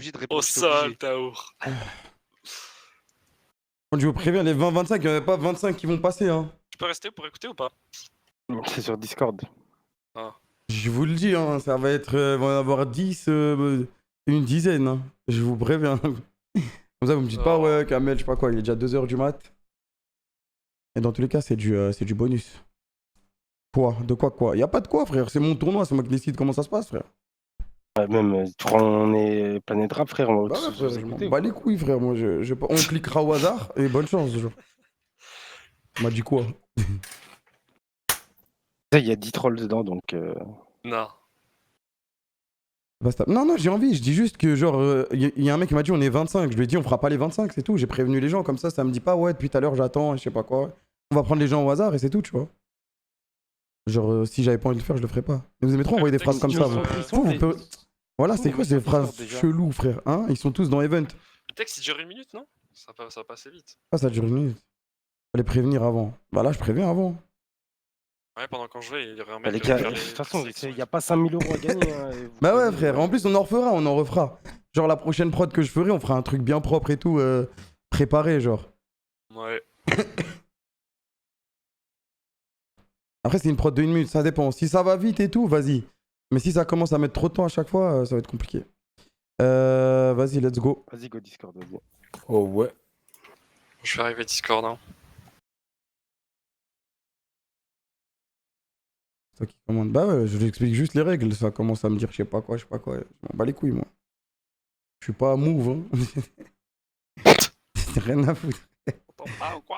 obligé de Au répondre. J'étais sol, obligé. Taour. Je vous préviens, les 20-25, il n'y en a pas 25 qui vont passer. Hein. Tu peux rester pour écouter ou pas? C'est sur Discord. Je vous le dis, hein, ça va être. Va y en avoir 10, une dizaine. Hein. Je vous préviens. Comme ça, vous me dites pas, ouais, Kamel, je sais pas quoi, il est déjà 2h du mat. Et dans tous les cas, c'est du bonus. Quoi? De quoi? Y a pas de quoi, frère. C'est mon tournoi, c'est moi qui décide comment ça se passe, frère. Ouais, même, on est Planète Rap, frère. On va Bah tous ouais, frère, vous je m'en écouter. bats les couilles, frère. Moi, on cliquera au hasard et bonne chance, genre. On m'a dit quoi? Il y a 10 trolls dedans, donc. Non. Basta. Non, j'ai envie. Je dis juste que, genre, y a un mec qui m'a dit on est 25. Je lui ai dit on fera pas les 25, c'est tout. J'ai prévenu les gens comme ça me dit pas ouais, depuis tout à l'heure j'attends, je sais pas quoi. On va prendre les gens au hasard et c'est tout, tu vois. Genre, si j'avais pas envie de le faire, je le ferais pas. Mais vous aimez trop envoyer des phrases comme ça, vous. Voilà, c'est quoi ces phrases cheloues, frère? Hein? Ils sont tous dans Event. Le texte il dure 1 minute, non? Ça va passer vite. Ah, ça dure 1 minute. Fallait prévenir avant. Bah là, je préviens avant. Ouais, pendant qu'on jouait, il y aurait un Bah, mec les qui gars, aurait de fait toute façon, il n'y a pas 5000 € à gagner. Hein, bah ouais, frère. En plus, on en refera, on en refera. Genre, la prochaine prod que je ferai, on fera un truc bien propre et tout, préparé, genre. Ouais. Après, c'est une prod de 1 minute, ça dépend. Si ça va vite et tout, vas-y. Mais si ça commence à mettre trop de temps à chaque fois, ça va être compliqué. Vas-y, let's go. Vas-y, go Discord, vas-y. Oh ouais. Je vais arriver à Discord, hein. C'est toi qui commande. Bah ouais, je lui explique juste les règles. Ça commence à me dire je sais pas quoi. Je m'en bats les couilles, moi. Je suis pas move, hein. C'est rien à foutre.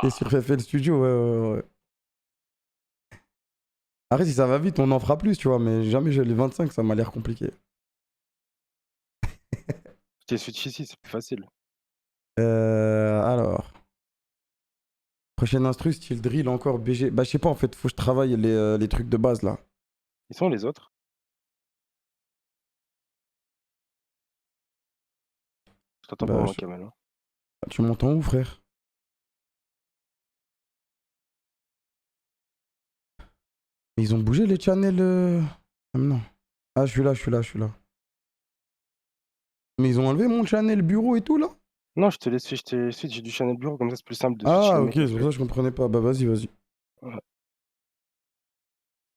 Et sur FL Studio, ouais. Après, si ça va vite, on en fera plus, tu vois. Mais jamais j'ai les 25, ça m'a l'air compliqué. T'es switch ici, c'est plus facile. Alors. Prochaine instru, style drill encore, BG. Bah, je sais pas, en fait, faut que je travaille les trucs de base là. Ils sont les autres? Je t'entends Bah, pas, moi, Kamel. Hein. Tu m'entends où, frère? Ils ont bougé les channels. Ah, non. Ah, je suis là. Mais ils ont enlevé mon channel bureau et tout là? Non, je te laisse switch, j'ai du channel bureau, comme ça c'est plus simple de switcher Ah, le ok, mec. c'est pour ça que je comprenais pas. Bah, vas-y. Ouais.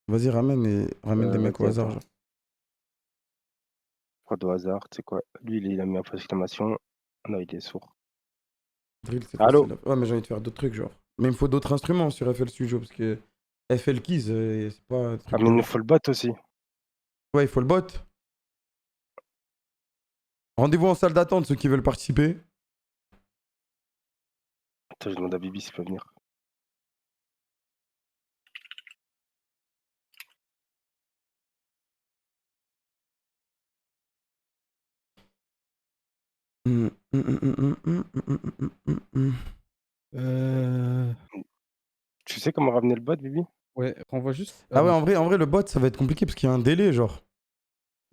Vas-y, ramène des mecs au hasard. Genre. Prod au hasard, tu sais quoi? Lui, il a mis un point d'exclamation. Non, il est sourd. Drill, c'est Allô? facile. Ouais, mais j'ai envie de faire d'autres trucs, genre. Mais il me faut d'autres instruments sur FL Studio parce que FL Keys, c'est pas un truc. Ah, mais il nous faut le bot aussi. Ouais, il faut le bot. Rendez-vous en salle d'attente, ceux qui veulent participer. Attends, je demande à Bibi s'il peut venir. Tu sais comment ramener le bot, Bibi? Ouais, renvoie juste. Ah ouais, en vrai, le bot, ça va être compliqué parce qu'il y a un délai, genre.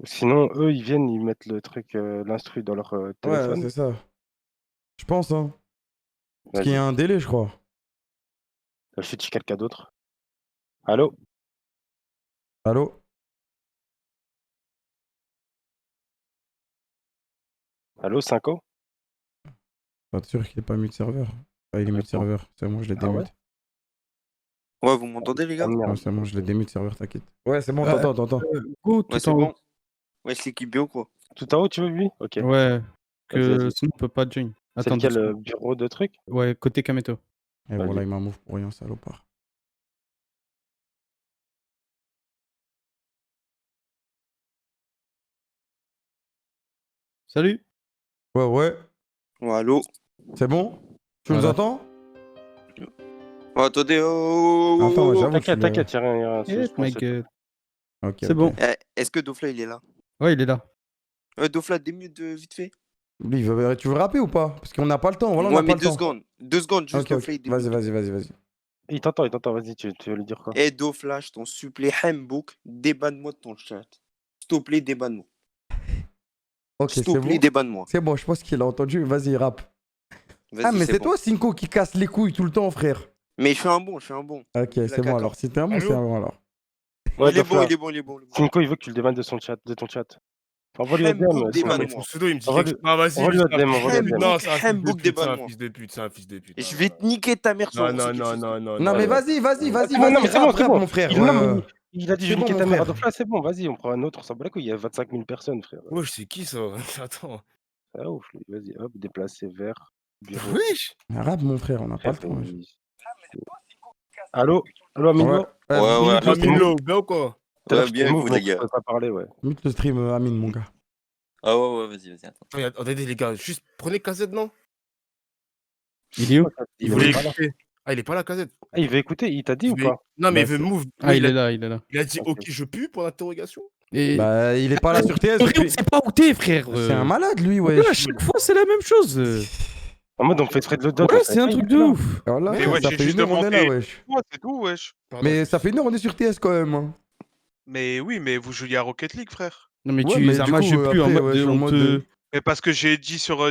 Sinon, eux, ils viennent, ils mettent le truc, l'instru dans leur téléphone. Ouais, c'est ça. Je pense, hein. Parce Vas-y. qu'il y a un délai, je crois. Je suis quelqu'un d'autre. Allô? Allô? Allô, 5O? Pas sûr qu'il ait pas mis de serveur. Ah, il est mis de serveur. C'est bon, je l'ai Ah ouais? démute. Ouais, vous m'entendez, les gars? Ah, merde. Ouais, c'est bon, je l'ai démute serveur, t'inquiète. Ouais, c'est bon, t'entends. Go, Ouais, tout c'est en bon. haut. Ouais, c'est l'équipe bien ou quoi? Tout en haut, tu veux, Bibi? Ok. Ouais, que Vas-y. sinon on peut pas join. C'est Attends, lequel, 2 secondes. bureau de truc? Ouais, côté Kameto. Et Vas-y. voilà, il m'a move pour rien, salopard. Salut. Ouais. Ouais, allô? C'est bon? Tu nous Voilà. entends? Oh, attendez, oh, Attends, j'avoue. T'inquiète, y'a rien. Eh, je pense mec, que- Ok, c'est ok. bon. Est-ce que Dofla, il est là? Ouais, il est là. Dofla, démute vite fait. Lui, tu veux rapper ou pas? Parce qu'on n'a pas le temps. Voilà, on Ouais, n'a mais pas le 2 temps. secondes. 2 secondes, juste Ok. Dofla, il démute. Vas-y. Il t'entend, vas-y, tu veux lui dire quoi? Eh, Dofla, je t'en supplie, Hembouk, débanne-moi de ton chat. S'il te plaît, débanne-moi. Ok, S'il c'est te plaît, bon. débanne-moi. C'est bon, je pense qu'il a entendu. Vas-y, rap. Vas-y, Ah, mais c'est bon. toi, Cinco, qui casse les couilles tout le temps, frère. Mais je suis un bon. Ok, c'est bon alors. Si t'es un bon, Allô? c'est un bon alors. Ouais, il est bon, Dofla. il est bon. Cinco, il veut que tu le débannes de ton chat. Envoie-lui un Hem DM. Book sinon. des Non, mais son Banois. pseudo, il me dit Envoie-lui quelque chose. Non, vas-y, envoie-lui lui, un c'est un DM, fils envoie-lui un de DM. pute. Non, c'est un fils Hem de Book des pute, c'est un Banois. fils de pute, c'est un fils de pute. Et je vais te niquer ta mère, tu vas Non, aussi non, quelque non, chose. non, non, Non, mais non. vas-y, C'est bon, non, mais c'est bon, c'est bon. mon frère. Il, ouais, non, ouais. mais il a dit, je C'est vais bon, niquer mon ta mère à frère. deux fois, c'est bon, vas-y, on prend un autre, on s'en bat les couilles, il y a 25 000 personnes, frère. Wesh, c'est qui ça? Attends. Ah ouf, lui, vas-y, hop, déplacer vers bureau. Wesh! Arabe, mon frère, on n'a pas le Frère, temps. wesh. Allô? Allô, Amine? Ouais, Ouais, mute ouais. le stream. Amine, bien ou quoi? Tout à l'heure, Ouais, je bien t'ai et move, vous, donc les je gars. pouvais pas parler, ouais. Mute le stream, Amine, mon gars. Ah ouais, vas-y, attends. Attendez, les gars, juste prenez KZ, non? Il est où? Il voulait est pas là. écouter. Ah, il est pas là, KZ. Ah, il veut écouter, il t'a dit ou Il veut- pas? Non, mais il Bah, veut move. Ah, Oui, il est là, il est là. Il a dit Ok. ok, je pue pour l'interrogation. Et... Bah, il est pas là sur TS Frère, on depuis. sait pas où t'es, frère. C'est un malade, lui, Ouais, ouais. à chaque fois, c'est la même chose. En mode, on fait exprès de le donner. Ouais, c'est un truc de ouf. Voilà, Mais frère, ouais, ça j'ai fait juste une heure, on est là, demandé- wesh. Ouais, c'est tout, wesh. Pardon, Mais ça fait une heure, on est sur TS quand même. hein. Mais oui, mais vous jouiez à Rocket League, frère. Non, mais Ouais, tu mais les as du matché coup, plus en après, mode ouais, de. je suis en On mode te. Mais parce que j'ai dit sur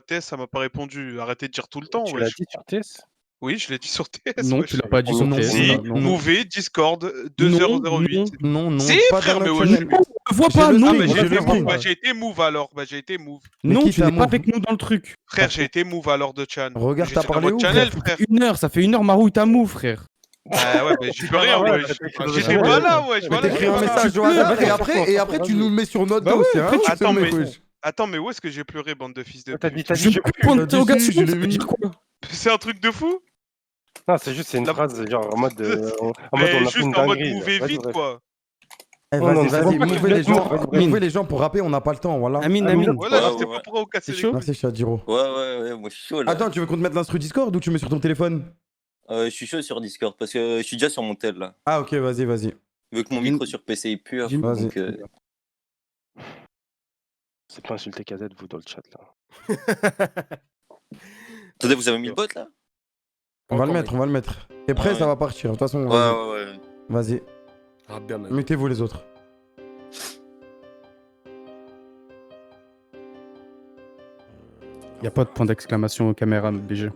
TS, ça m'a pas répondu. Arrêtez de dire tout le temps, Tu l'as wesh. dit sur TS? Oui, je l'ai dit sur TS, Non, wesh. tu l'as pas dit sur Non, TS. Si, non, non. Mouvé, Discord, 2h08. Non, non, Si, pas frère, dans mais notre ouais, channel. Je vois J'ai pas, le non. Ah, stream, bah, j'ai j'ai le été stream. move, bah, j'ai été move alors. Bah, j'ai été move. Mais Non, qui tu t'a n'es pas move avec nous dans le truc. Frère, j'ai été move alors de Chan. Regarde, J'étais t'as dans parlé votre où, channel, frère frère. Ça fait une heure, Marou, il t'a move, frère. Ah ouais, mais j'y peux rien, Ouais, wesh. ouais, J'étais ouais. pas là, wesh. Mais Voilà, t'écris j'étais un pas là. message au hasard et après tu nous le mets sur notre Bah dos. ouais, C'est un après, ouf, tu- ce Attends, mec, mais- wesh. Attends, mais où est-ce que j'ai pleuré, bande de fils de T'as pute dit, t'as Je dit, ne peux plus point T'as dit si, d'interrogation, je l'ai ça veut mis. dire quoi? C'est un truc de fou. Non, c'est juste, c'est une La- phrase, genre, en mode, on a Mais fait une juste en mode dinguerie. mouver Vas-y, vite, bref. quoi. Eh, Non, non, vas-y, mais c'est vas-y, bon, mouvez les gens. vas-y, Mouvez les gens pour rapper, on n'a pas le temps, voilà. Amine, Amine. Amine. Voilà, Ouais, je sais ouais. pas pourquoi vous cassez C'est les chaud couilles. Merci, Shadiro. Ouais, moi je suis chaud là. Attends, tu veux qu'on te mette l'instru Discord ou tu mets sur ton téléphone? Je suis chaud sur Discord parce que je suis déjà sur mon tel là. Ah, ok, vas-y. Vu que mon micro sur PC est pur. Vas-y. Donc, C'est pas insulter KZ, vous, dans le chat, là. Attendez, vous avez mis le bot là? On va le Encore, mettre. T'es prêt, Ouais. ça va partir. De toute façon, Ouais. vas-y. Ah, bien, mec. Mettez-vous les autres. Y a pas de point d'exclamation aux caméras, BG.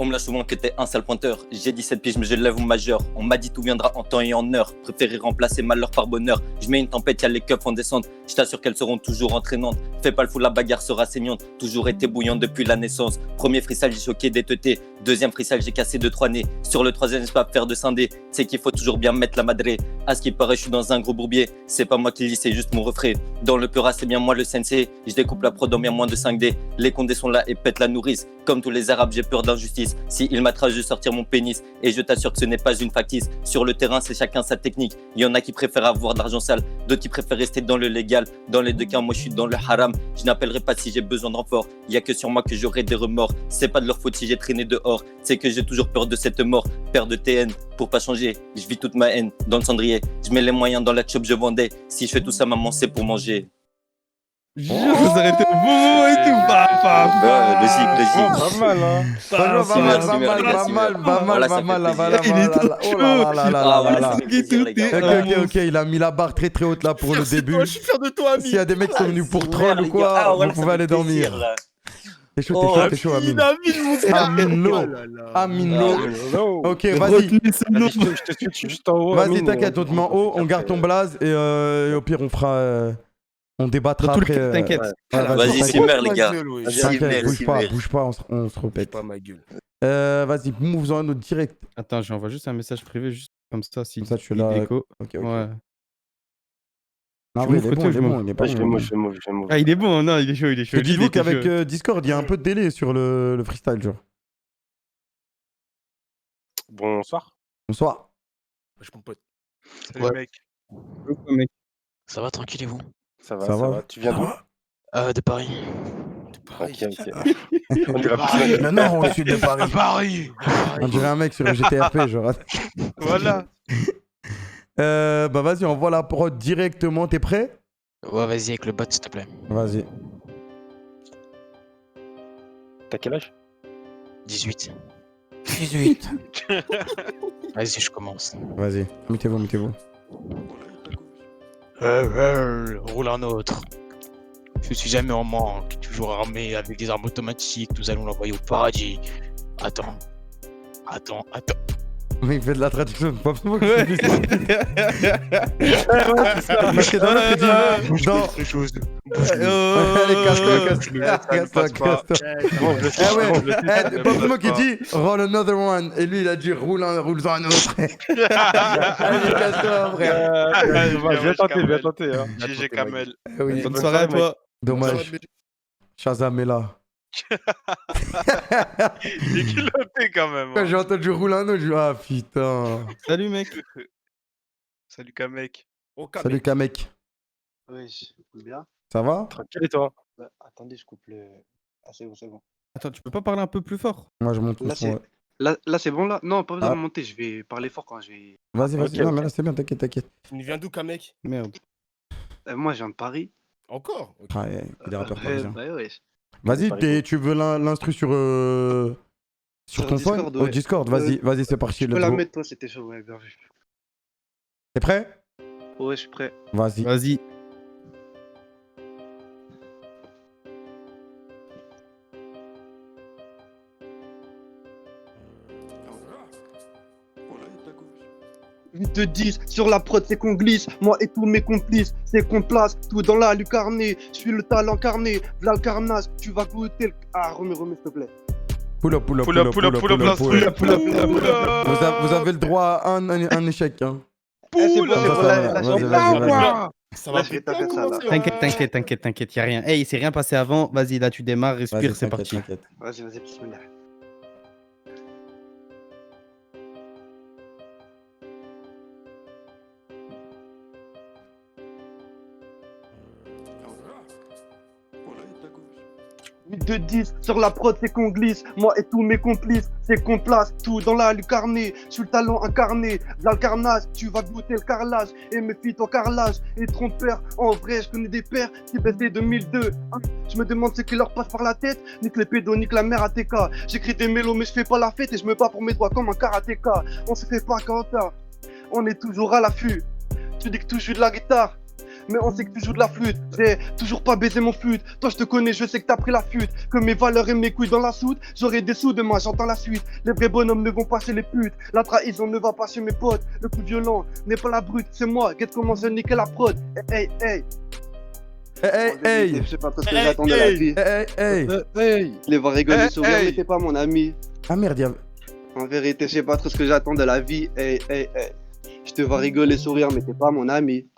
On me l'a souvent que t'es un sale pointeur. J'ai 17 piges, mais je lève au majeur. On m'a dit tout viendra en temps et en heure. Préféré remplacer malheur par bonheur. Je mets une tempête, y'a les keufs en descente. Je t'assure qu'elles seront toujours entraînantes. Fais pas le fou, la bagarre sera saignante. Toujours été bouillante depuis la naissance. Premier freestyle, j'ai choqué des teutés. Deuxième freestyle, j'ai cassé 2-3 nez. Sur le troisième, je pas faire de scindé. C'est qu'il faut toujours bien mettre la madrée. À ce qui paraît, je suis dans un gros bourbier. C'est pas moi qui lis, c'est juste mon refrain. Dans le Peura, c'est bien moi le sensei. Je découpe la prod en bien moins de 5D. Les condés sont là et pètent la nourrice. Comme tous les arabes, j'ai peur d'injustice. Si il m'attrape, je sortir mon pénis. Et je t'assure que ce n'est pas une factice. Sur le terrain, c'est chacun sa technique. Il y en a qui préfèrent avoir de l'argent sale. D'autres qui préfèrent rester dans le légal. Dans les deux cas, moi je suis dans le haram. Je n'appellerai pas si j'ai besoin de renfort. Il y a que sur moi que j'aurai des remords. C'est pas de leur faute si j'ai traîné dehors. C'est que j'ai toujours peur de cette mort. Père de TN, pour pas changer. Je vis toute ma haine dans le cendrier. Je mets les moyens dans la chop, je vendais. Si je fais tout ça, maman, c'est pour manger. Jure, vous arrêtez le moment et tout. Logique. Pas mal, hein. Franchement, c'est merci, pas merci, mal. Voilà, ça fait plaisir. Oh là là. Ok, il a mis la barre très très haute là pour le début. Je suis fier de toi, ami. S'il y a des mecs qui sont venus pour troll ou quoi, vous pouvez aller dormir. T'es chaud, Amine. Amine Lo. Hello. Ok, vas-y. Vas-y, je te suis, je suis juste en haut. Vas-y, Amine. t'inquiète, on te met en haut, on garde ton blaze et au pire, on fera. On débattra Dans tous les après. cas, t'inquiète. Ouais, Vas-y, t'inquiète. Simmer, les gars. T'inquiète, Simmer. bouge pas, on se répète. Pas ma gueule. Vas-y, move-en un autre direct. Attends, j'envoie juste un message privé, juste comme ça, si Comme ça, tu il l'as. déco. Ok. Ouais. Non, Tu oui, m'ouvres il est bon, côté, il je est m'ouvre. bon, il est pas Je bon. vais move, je vais move. Ah, il est bon, non, il est chaud, il est chaud. Et dites-vous Il était qu'avec chaud. Discord, il y a un peu de délai sur le freestyle, genre. Bonsoir. Bonsoir. Wesh, mon pote. Salut, Ouais. mec. Mec. Ça va, tranquille et vous? Ça va. Tu viens d'où? De Paris. Ok. On dirait plus. Non, non, au sud de Paris. Paris. On dirait un mec sur le GTRP, genre. Voilà. Bah vas-y, on voit la prod directement. T'es prêt? Ouais, vas-y avec le bot, s'il te plaît. Vas-y. T'as quel âge? 18. 18. Vas-y, je commence. Vas-y, mettez-vous. Roule un autre. Je suis jamais en manque, toujours armé avec des armes automatiques. Nous allons l'envoyer au paradis. Attends. Mais il fait de la traduction de Pop Smoke. Parce que dans l'autre, il dit. Dans. Allez, casse-toi. Eh ouais, Pop Smoke il dit roll another one. Et lui il a dit roule un autre. Allez, casse-toi, frère. Je vais tenter. Hein. GG Kamel. Eh oui, Bonne soirée à toi. dommage. Shazam est là. Il est culotté quand même. Quand Hein. j'ai entendu roule un autre, je dis ah putain. Salut, mec. Salut Kamek. Oh, Salut Kamek. Oui, bien. Ça va? Tranquille et toi? Bah, attendez, je coupe le. Ah, c'est bon, c'est bon. Attends, tu peux pas parler un peu plus fort? Moi je monte le Là, son. c'est là, c'est bon là? Non, pas besoin Ah. de monter, je vais parler fort quand je vais. Vas-y, Ok, non, ok. mais là c'est bien, t'inquiète. Tu viens d'où, Kamek? Merde. Moi, je viens de Paris. Encore? Ok. Ah, ouais, des rappeurs parisiens. Bah ouais. Vas-y, tu veux l'instru sur Sur ton phone? Discord, Au ouais. Discord, vas-y, c'est parti. Tu peux let's la go. mettre, toi, c'était chaud, ouais, bien vu. T'es prêt? Ouais, je suis prêt. Vas-y. Vas-y. De 10 sur la prod, c'est qu'on glisse. Moi et tous mes complices, c'est qu'on place tout dans la lucarne. Je suis le talent carné, v'là le carnage. Tu vas goûter le. Ah, remets, s'il te plaît. Pull up, l'instru. Vous avez le droit à un échec. Hein. Eh, c'est bon, c'est bon, là, Vas-y. Ça Là, va je vais péter taper ça, là. T'inquiète, y'a rien. Hey, il s'est rien passé avant. Vas-y, là, tu démarres, respire, c'est parti. T'inquiète. Vas-y, bismillah. De 10 sur la prod, c'est qu'on glisse. Moi et tous mes complices, c'est qu'on place tout dans la lucarne. Je suis le talent incarné, v'là le carnage. Tu vas goûter le carrelage et méfie-toi carrelage et trompeur. En vrai, je connais des pères qui baissaient 2002. Hein, je me demande ce qui leur passe par la tête. Nique les pédos, nique la mère ATK. J'écris des mélos, mais je fais pas la fête et je me bats pour mes droits comme un karatéka. On se fait pas Quentin, on est toujours à l'affût. Tu dis que tu joues de la guitare, mais on sait que tu joues de la flûte. J'ai toujours pas baisé mon flûte. Toi je te connais, je sais que t'as pris la fuite. Que mes valeurs et mes couilles dans la soute. J'aurai des sous demain, j'entends la suite. Les vrais bonhommes ne vont pas chez les putes. La trahison ne va pas chez mes potes. Le plus violent n'est pas la brute, c'est moi. Guette comment je niquer la prod. Hey. Hey. Je sais pas trop ce que j'attends de la vie. Hey. Les voir rigoler, sourire, mais t'es pas mon ami. Ah merde, y'a. En vérité, je sais pas trop ce que j'attends de la vie. Hey. Je te vois rigoler, sourire, mais t'es pas mon ami.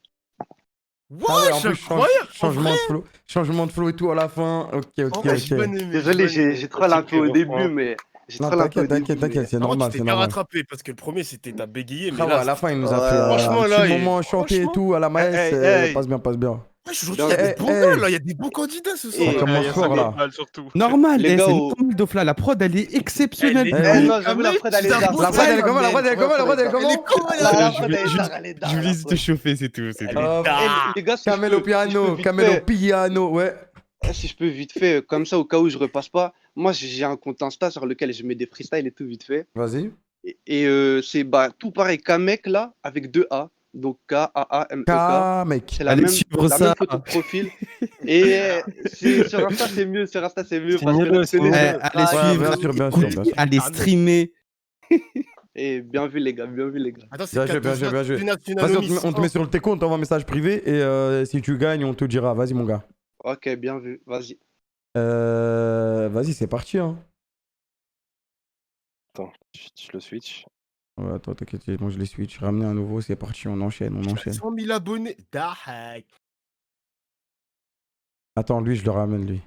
Ah ouais, en Wesh, plus, incroyable! changement de flow et tout à la fin. Ok. J'ai bien aimé. Désolé, j'ai trop la au début, mais. J'ai Non, trop la au début, t'inquiète, c'est Non, normal, tu c'est t'es bien normal. rattrapé parce que le premier c'était t'as bégayé, mais Ah ouais, là. à la fin, il nous a Ouais, fait franchement, un là, petit il- moment chanté et franchement. tout à la maïs. Hey. Passe bien. Wesh, aujourd'hui, il y a des bons gars là, il y a des bons candidats ce Ça soir. commence fort là. Surtout. Normal, Les eh, gars, c'est au- normal, Dofla. La prod, elle est exceptionnelle. Elle est- non, j'avoue, la prod, elle est La dark. prod, La prod, elle est comment? La prod, elle est comment? La prod, elle est Elle est comment? con, La là. prod, elle est dark, elle est dark. Je voulais la juste te prod. chauffer, c'est tout. Elle est Oh, dark. Les gars, si je Camelo peux- si je peux piano, vite Camelo fait- piano, ouais. Si je peux vite fait, comme ça, au cas où je repasse pas, moi j'ai un compte Insta sur lequel je mets des freestyles et tout vite fait. Vas-y. Et c'est tout pareil Kamek là, avec 2 A. Donc K-A-A-M-E-K. Mec. C'est la Allez même, suivre la ça. même photo de profil. Et sur Insta, c'est mieux. Sur Insta, c'est mieux. C'est Parce que mieux, là, c'est tu connais, mieux. Allez Ouais, suivre, bien sûr, bien écouter, sûr. allez streamer. Et bien vu, les gars, bien vu, les gars. Attends, Bien joué, bien joué. Vas-y, on te met sur tes comptes, on va un message privé et si tu gagnes, on te dira. Vas-y, mon gars. Ok, bien vu, vas-y. Vas-y, c'est parti. Hein. Attends, je le switch. Ouais, attends, t'inquiète, moi je les switch. Ramener un nouveau, c'est parti, on enchaîne. 100 000 abonnés. Dahak. Attends, lui, je le ramène, lui.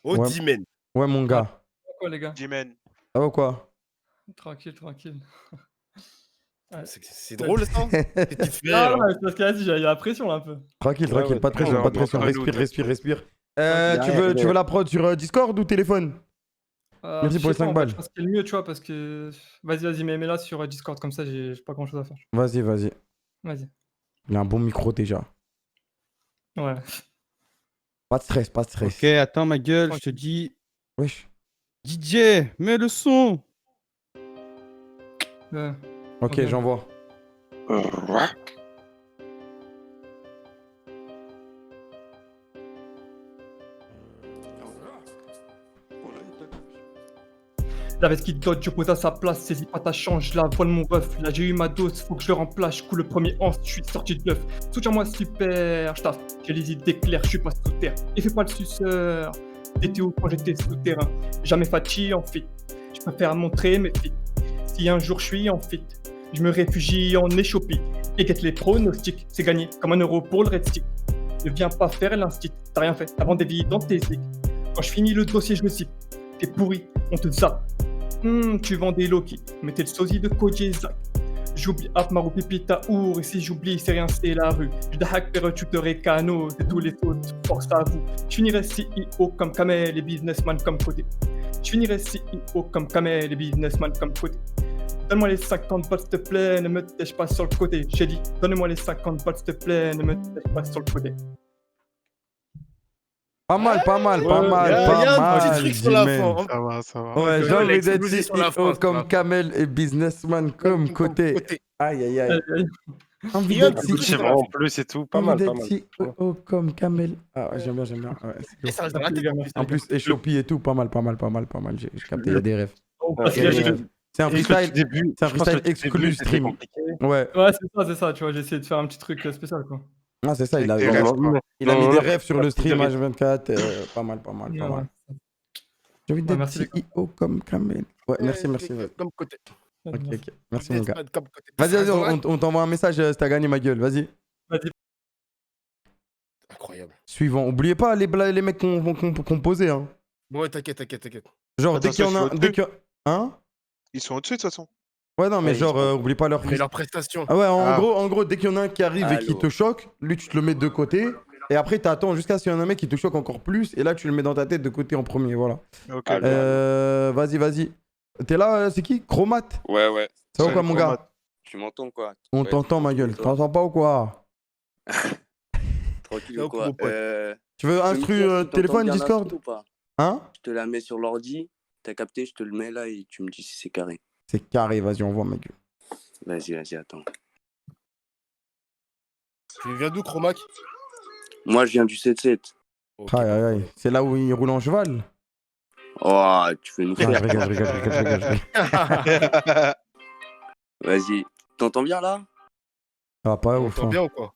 Oh, Ouais. Dimen. Ouais, mon gars. Quoi, les gars? Jimen. Ça va ou quoi? Tranquille. Ouais. C'est drôle ça. Qu'est-ce qui te fait Ah rire, ouais, c'est parce que vas-y, il y a la pression là un peu. Tranquille, ouais, pas de pression, ouais, pas de pression. ouais, ouais, Respire. ouais. Tu veux la prod sur Discord ou téléphone? Merci pour les 5 balles. Je pense que c'est le mieux, tu vois, parce que. Vas-y, mets-la sur Discord, comme ça, j'ai pas grand chose à faire. Vas-y. Vas-y. Il a un bon micro déjà. Ouais. Pas de stress. Ok, attends ma gueule, je te dis. Wesh. DJ, mets le son. Ouais. Ok, Ok. j'envoie. La veste qui dote, je pose à sa place, saisis pas ta change, la voile mon ref. Là j'ai eu ma dose, faut que je le remplace, je coule le premier ans, je suis sorti de l'œuf. Soutiens-moi super, je taffe, j'ai les idées claires, je suis pas sous terre. Et fais pas le suceur, t'étais où quand j'étais souterrain? Jamais fatigué en fit, je préfère montrer mes fit. Si un jour je suis en fit, je me réfugie en Éthiopie. Et guette les pronostics, c'est gagné comme 1 euro pour le red stick. Ne viens pas faire l'instit, t'as rien fait avant des vies dans tes slicks. Quand je finis le dossier, je me cible. T'es pourri, on te zappe. Tu vends des Loki, mais t'es le sosie de Koji Zak. J'oublie Apmarou Pipita Our, et si j'oublie, c'est rien, c'est la rue. Je d'hack tuteur et cano, c'est tous les autres, force à vous. Je finirai CEO comme Kamel et businessman comme côté. Je finirai CEO comme Kamel et businessman comme côté. Donne-moi les 50 balles s'il te plaît, ne me tèche pas sur le côté. J'ai dit, donne-moi les 50 balles s'il te plaît, ne me tèche pas sur le côté. Pas mal, pas mal, pas mal, y a un pas petit mal. truc sur la Jimène. fin, hein. Ça va, ça va. Ouais, j'ai envie d'être explosé sur la CEO fin, comme ça va. Kamel et businessman comme côté. Aïe, aïe, aïe. Envie Il y a un d'être petit truc C'est sur la vraiment fin. plus et tout, pas envie mal, pas d'être mal. CEO comme Kamel. Ah ouais, j'aime bien, j'aime bien. Ouais, c'est Et lourd. ça reste dans la tête. En plus, Échopi et tout, pas mal, pas mal, pas mal, pas mal. J'ai capté, il y a des rêves. Parce Il y a que des j'ai- rêves. C'est un Et le freestyle, début, c'est un je pense que freestyle le début, exclu c'était stream. compliqué. Ouais, Ouais, c'est ça, tu vois, j'ai essayé de faire un petit truc spécial, quoi. ah, c'est ça, il a, Avec il des a, rêves, quoi. il a mis Non, des non, rêves sur le la stream petite H24. Pas mal, pas mal, pas Ouais, mal. ouais. J'ai envie Ouais, d'être merci, les gars. CEO comme Kamel. Ouais, merci, merci. Comme côté. Ok, ok. Merci, mon gars. Comme côté. Vas-y, Ça vas-y, reste dans la- on t'envoie un message si t'as gagné ma gueule. Vas-y. Incroyable. Suivant. Oubliez pas les mecs qu'on posait. Hein. Ouais, t'inquiète. Genre, Attends, dès qu'il y en a. ça, Dès que... Hein? Ils sont au-dessus de toute façon. Ouais, non, mais Ouais, ils genre, sont- oublie pas leur Mais freestyle. leur prestation. Ah ouais, Ah. en gros, dès qu'il y en a un qui arrive et qui Allô. te choque, lui, tu te le mets de côté. Et après, t'attends jusqu'à ce qu'il y en a un mec qui te choque encore plus. Et là, tu le mets dans ta tête de côté en premier. Voilà. Ok. Vas-y, vas-y. T'es là, c'est qui? Chromat? Ouais. Ça va C'est quoi, mon Chromat. gars? Tu m'entends quoi? On Ouais, t'entend, ma gueule. T'entends pas ou quoi? Tranquille C'est ou au quoi? gros pote. Tu veux peux me instru dire si t'entends téléphone, bien Discord? l'instru ou pas? Hein? Je te la mets sur l'ordi, t'as capté, je te le mets là et tu me dis si c'est carré. C'est carré, vas-y, on voit, ma gueule. Vas-y, attends. Tu viens d'où, Chromac? Moi, je viens du 7-7. Ok. Aïe, aïe, aïe. C'est là où il roule en cheval? Oh, tu veux nous Non, faire. je rigole, je rigole, je rigole, je rigole. Vas-y. T'entends bien là? Ça va pas On ouf. entend Hein. bien ou quoi?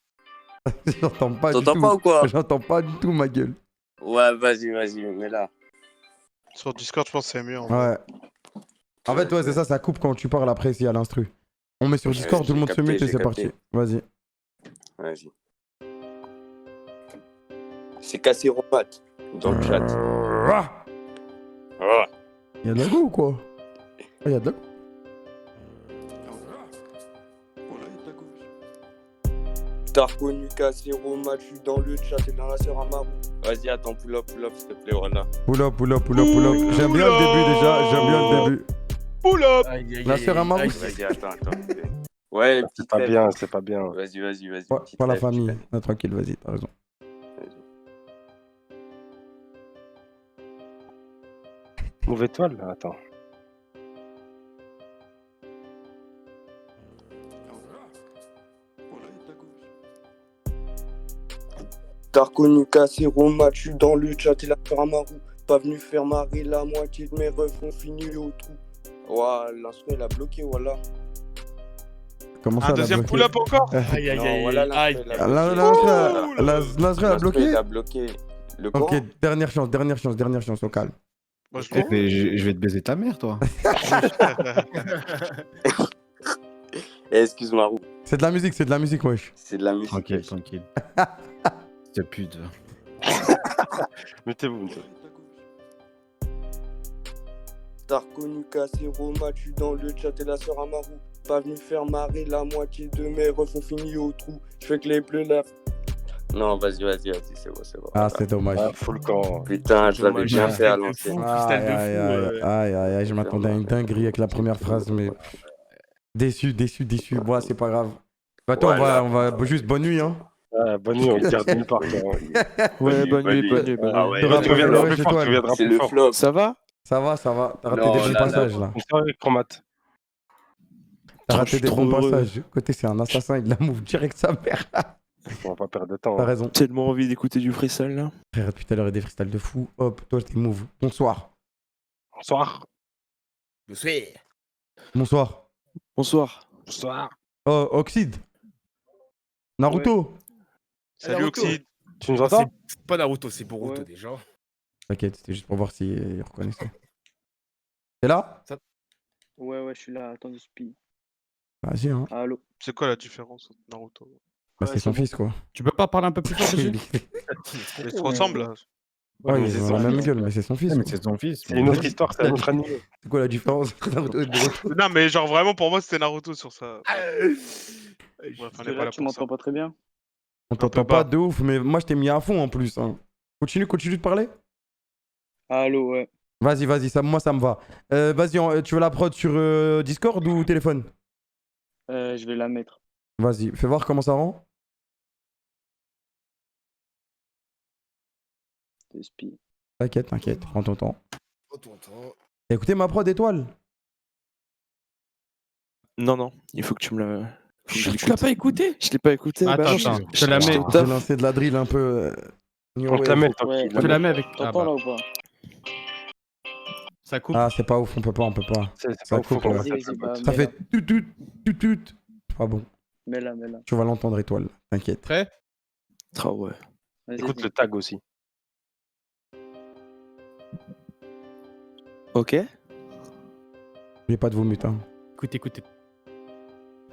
J'entends pas du T'entends tout. pas ou quoi? J'entends pas du tout, ma gueule. Ouais, vas-y, mets là. Sur Discord, je pense que c'est mieux. en vrai. Ouais. En fait, ouais, c'est ça, ça coupe quand tu parles après, s'il y a l'instru. On met sur Discord, j'ai tout le monde se capté, mute et j'ai c'est capté. parti. Vas-y. Vas-y. C'est cassé Romat dans le chat. Ah. Il y a de la go ou quoi? Ah, il y a de la go. T'as reconnu cassé Romat, je suis dans le chat et dans la sœur Amarou. Vas-y, attends, pull up, s'il te plaît, voilà. Pull up. J'aime bien le début déjà, j'aime bien le début. Pull up. La sœur Amarou. Vas-y, attends. Ouais, C'est petite pas rêve. bien, c'est pas bien. Vas-y. Ouais, petite pas la rêve, famille. petite Ah, tranquille, vas-y, t'as raison. Mauvaise étoile, là, attends. T'as reconnu cassé Romat, je suis dans le chat et la sœur Amarou. Pas venu faire marrer la moitié de mes refs ont fini au trou. Ouah, l'instru elle a bloqué, voilà. Comment ça, Un la deuxième bloqué? pull-up encore? Aïe, Non, voilà l'instru, elle a L'instru a bloqué? elle a bloqué. Le Ok, Coran. dernière chance, au calme. Moi, je Eh, trouve. mais je vais te baiser ta mère, toi. Eh, excuse-moi, Roux. C'est de la musique, wesh. C'est de la musique. Tranquille, wesh. tranquille. Cette pute. Mettez-vous. T'as reconnu cassé Romat, je suis dans le chat et la sœur Amarou. Pas venu faire marrer la moitié de mes refs ont fini au trou. Je fais que les bleus là. Non, vas-y, c'est bon. Ah, c'est dommage. Ah, full camp. Putain, je l'avais bien fait à l'ancienne. Aïe, je m'attendais à une dinguerie avec la première phrase, mais déçu. Bon, c'est pas grave. Attends, Voilà. on va juste bonne nuit, hein. Ah, bonne nuit, on le garde nulle part. Ouais, bonne nuit. Ah ouais, Tu Tu reviendras plus fort, tu reviendras c'est plus le fort. flop. Ça va. T'as raté Non, des bons là, passages, là. Une soirée Chromat. T'as raté des bons passages. Côté, c'est un assassin, il la move direct sa mère. On va pas perdre de temps. T'as raison. Tellement envie d'écouter du freestyle là. Frère, depuis tout à l'heure, il y a des freestyles de fou. Hop, toi, t'es move. Bonsoir. Bonsoir. Bonsoir. Bonsoir. Bonsoir. Bonsoir. Oh, Oxide. Naruto. Salut Naruto. Oxide. Tu nous entends? C'est pas Naruto, c'est Boruto Ouais. déjà. T'inquiète, c'était juste pour voir s'il reconnaissait. T'es là? Ouais, je suis là. Attends, je spie. Vas-y, hein. Allô. C'est quoi la différence entre Naruto? Bah, c'est son fils, quoi. Tu peux pas parler un peu plus fort dessus? Ils se ressemblent là. Ouais, mais ils c'est ont son la même fils. gueule, mais c'est son fils. mais quoi. c'est son fils. C'est une autre histoire, c'est un autre animé. C'est quoi la différence entre Naruto et Boruto? Non, mais genre vraiment pour moi c'était Naruto sur ça. Ouais, enfin, on est pas Là, là tu pour ça. m'entends pas très bien. On Un peu t'entend bas. pas de ouf, mais moi je t'ai mis à fond en plus. Hein. Continue de parler. Allô, ouais. Vas-y, moi ça me va. Vas-y, tu veux la prod sur Discord ou téléphone? Je vais la mettre. Vas-y, fais voir comment ça rend. Je spie. T'inquiète, prends ton temps. Oh, tonton. T'as écouté ma prod étoile? Non, il faut que tu me la. Tu l'as pas écouté? Je l'ai pas écouté. Attends, bah non, attends, je je te la mets. J'ai lancé de la drill un peu. On te la met, tant Ouais. pis. Je te la mets avec. Ah, T'entends bah, là ou pas? ça coupe. Ah, c'est pas ouf, on peut pas. C'est Ça pas coupe, faux qu'on ouais. voit ça, Vas-y, bah, Ça fait tout. Ah bon, Mets-la. tu vas l'entendre étoile, t'inquiète. Prêt? Ah ouais. Vas-y, Écoute vas-y. le tag aussi. Ok. N'oubliez pas de vos mutes, hein. Écoute.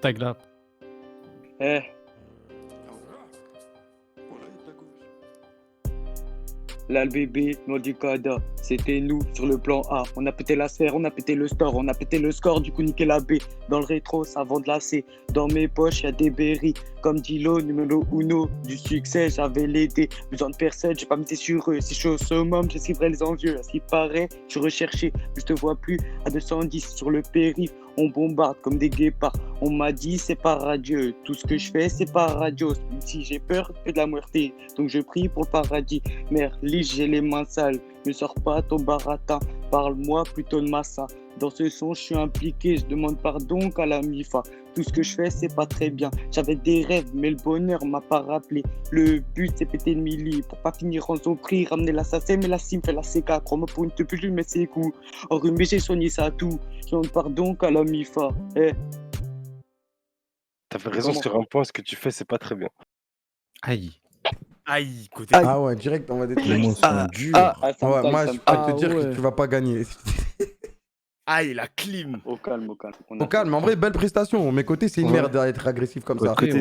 Tag là. Eh. Là, le bébé, Nodikada, c'était nous sur le plan A. On a pété la sphère, on a pété le store, on a pété le score, du coup niqué la B. Dans le rétro, ça vend de la C. Dans mes poches, y'a des berries. Comme Dilo, numéro uno. Du succès, j'avais l'aidé. Besoin de personne, j'ai pas misé sur eux. Si je suis au summum, j'esquiverai les envieux. À ce qui paraît, je suis recherché. Je te vois plus à 210 sur le périph'. On bombarde comme des guépards. On m'a dit c'est pas radieux. Tout ce que je fais, c'est pas radio. Même si j'ai peur que de la muerte. Donc je prie pour le paradis. Mère, lige, j'ai les mains sales. Ne sors pas ton baratin. Parle-moi plutôt de massa. Dans ce son, je suis impliqué. Je demande pardon qu'à la MIFA. Tout ce que je fais, c'est pas très bien. J'avais des rêves, mais le bonheur m'a pas rappelé. Le but, c'est péter le milli. Pour pas finir en son prix, ramener l'assassin, mais la sim fait la CK. Crois-moi pour une te plus, mais c'est cool. Enrhumé, j'ai soigné ça tout. Je demande pardon qu'à la MIFA. Eh. T'avais raison Comment? sur un point, ce que tu fais, c'est pas très bien. Aïe. Aïe, côté. Ah ouais, direct, on va des trucs. Les mots sont durs. Ah, ça me Ouais, taille, moi ça je me peux taille. te dire que tu vas pas gagner. Aïe, la clim. Au calme. Au calme, en vrai, belle prestation. Mes côtés, c'est une merde d'être agressif comme ça. Côté,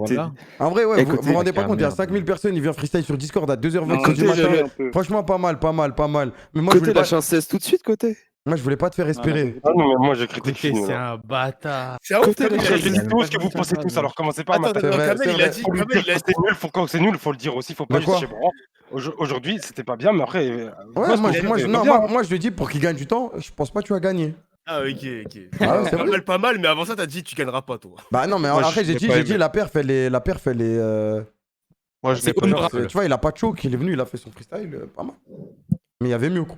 En vrai, ouais, vous Écoutez, vous rendez pas la compte, il y a merde. 5000 personnes, ils viennent freestyle sur Discord à 2h20 Non, du matin. désolé un peu. Franchement, pas mal. Mais moi, Côté je voulais la pas... chanceuse tout de suite, côté. moi, je voulais pas te faire espérer. Ah non, mais moi, je critique Écoutez, Fino, c'est là. un bâtard. C'est un ouf, Côté Kamel, les il a gens, dit. je Je dis tout ce que vous pensez tous, alors commencez pas à Attends, m'attaquer. vrai, Kamel, c'est il a vrai. dit. Faut lui Kamel, dire il a que dit. c'est nul, quand c'est nul, faut le dire aussi, faut pas De quoi juste chez Bran. Aujourd'hui, c'était pas bien, mais après. Ouais, moi, moi, je le dis pour qu'il gagne du temps, je pense pas que tu vas gagner. Ah, ok. Ah ouais, c'est vrai. Pas mal, mais avant ça, t'as dit tu gagneras pas, toi. Bah non, mais Moi, après, je l'ai j'ai pas dit aimé. la perf, elle est. Moi je l'ai C'est pas. Umbra. Tu vois, il a pas de choke, il est venu, il a fait son freestyle, pas mal. Mais il y avait mieux, quoi.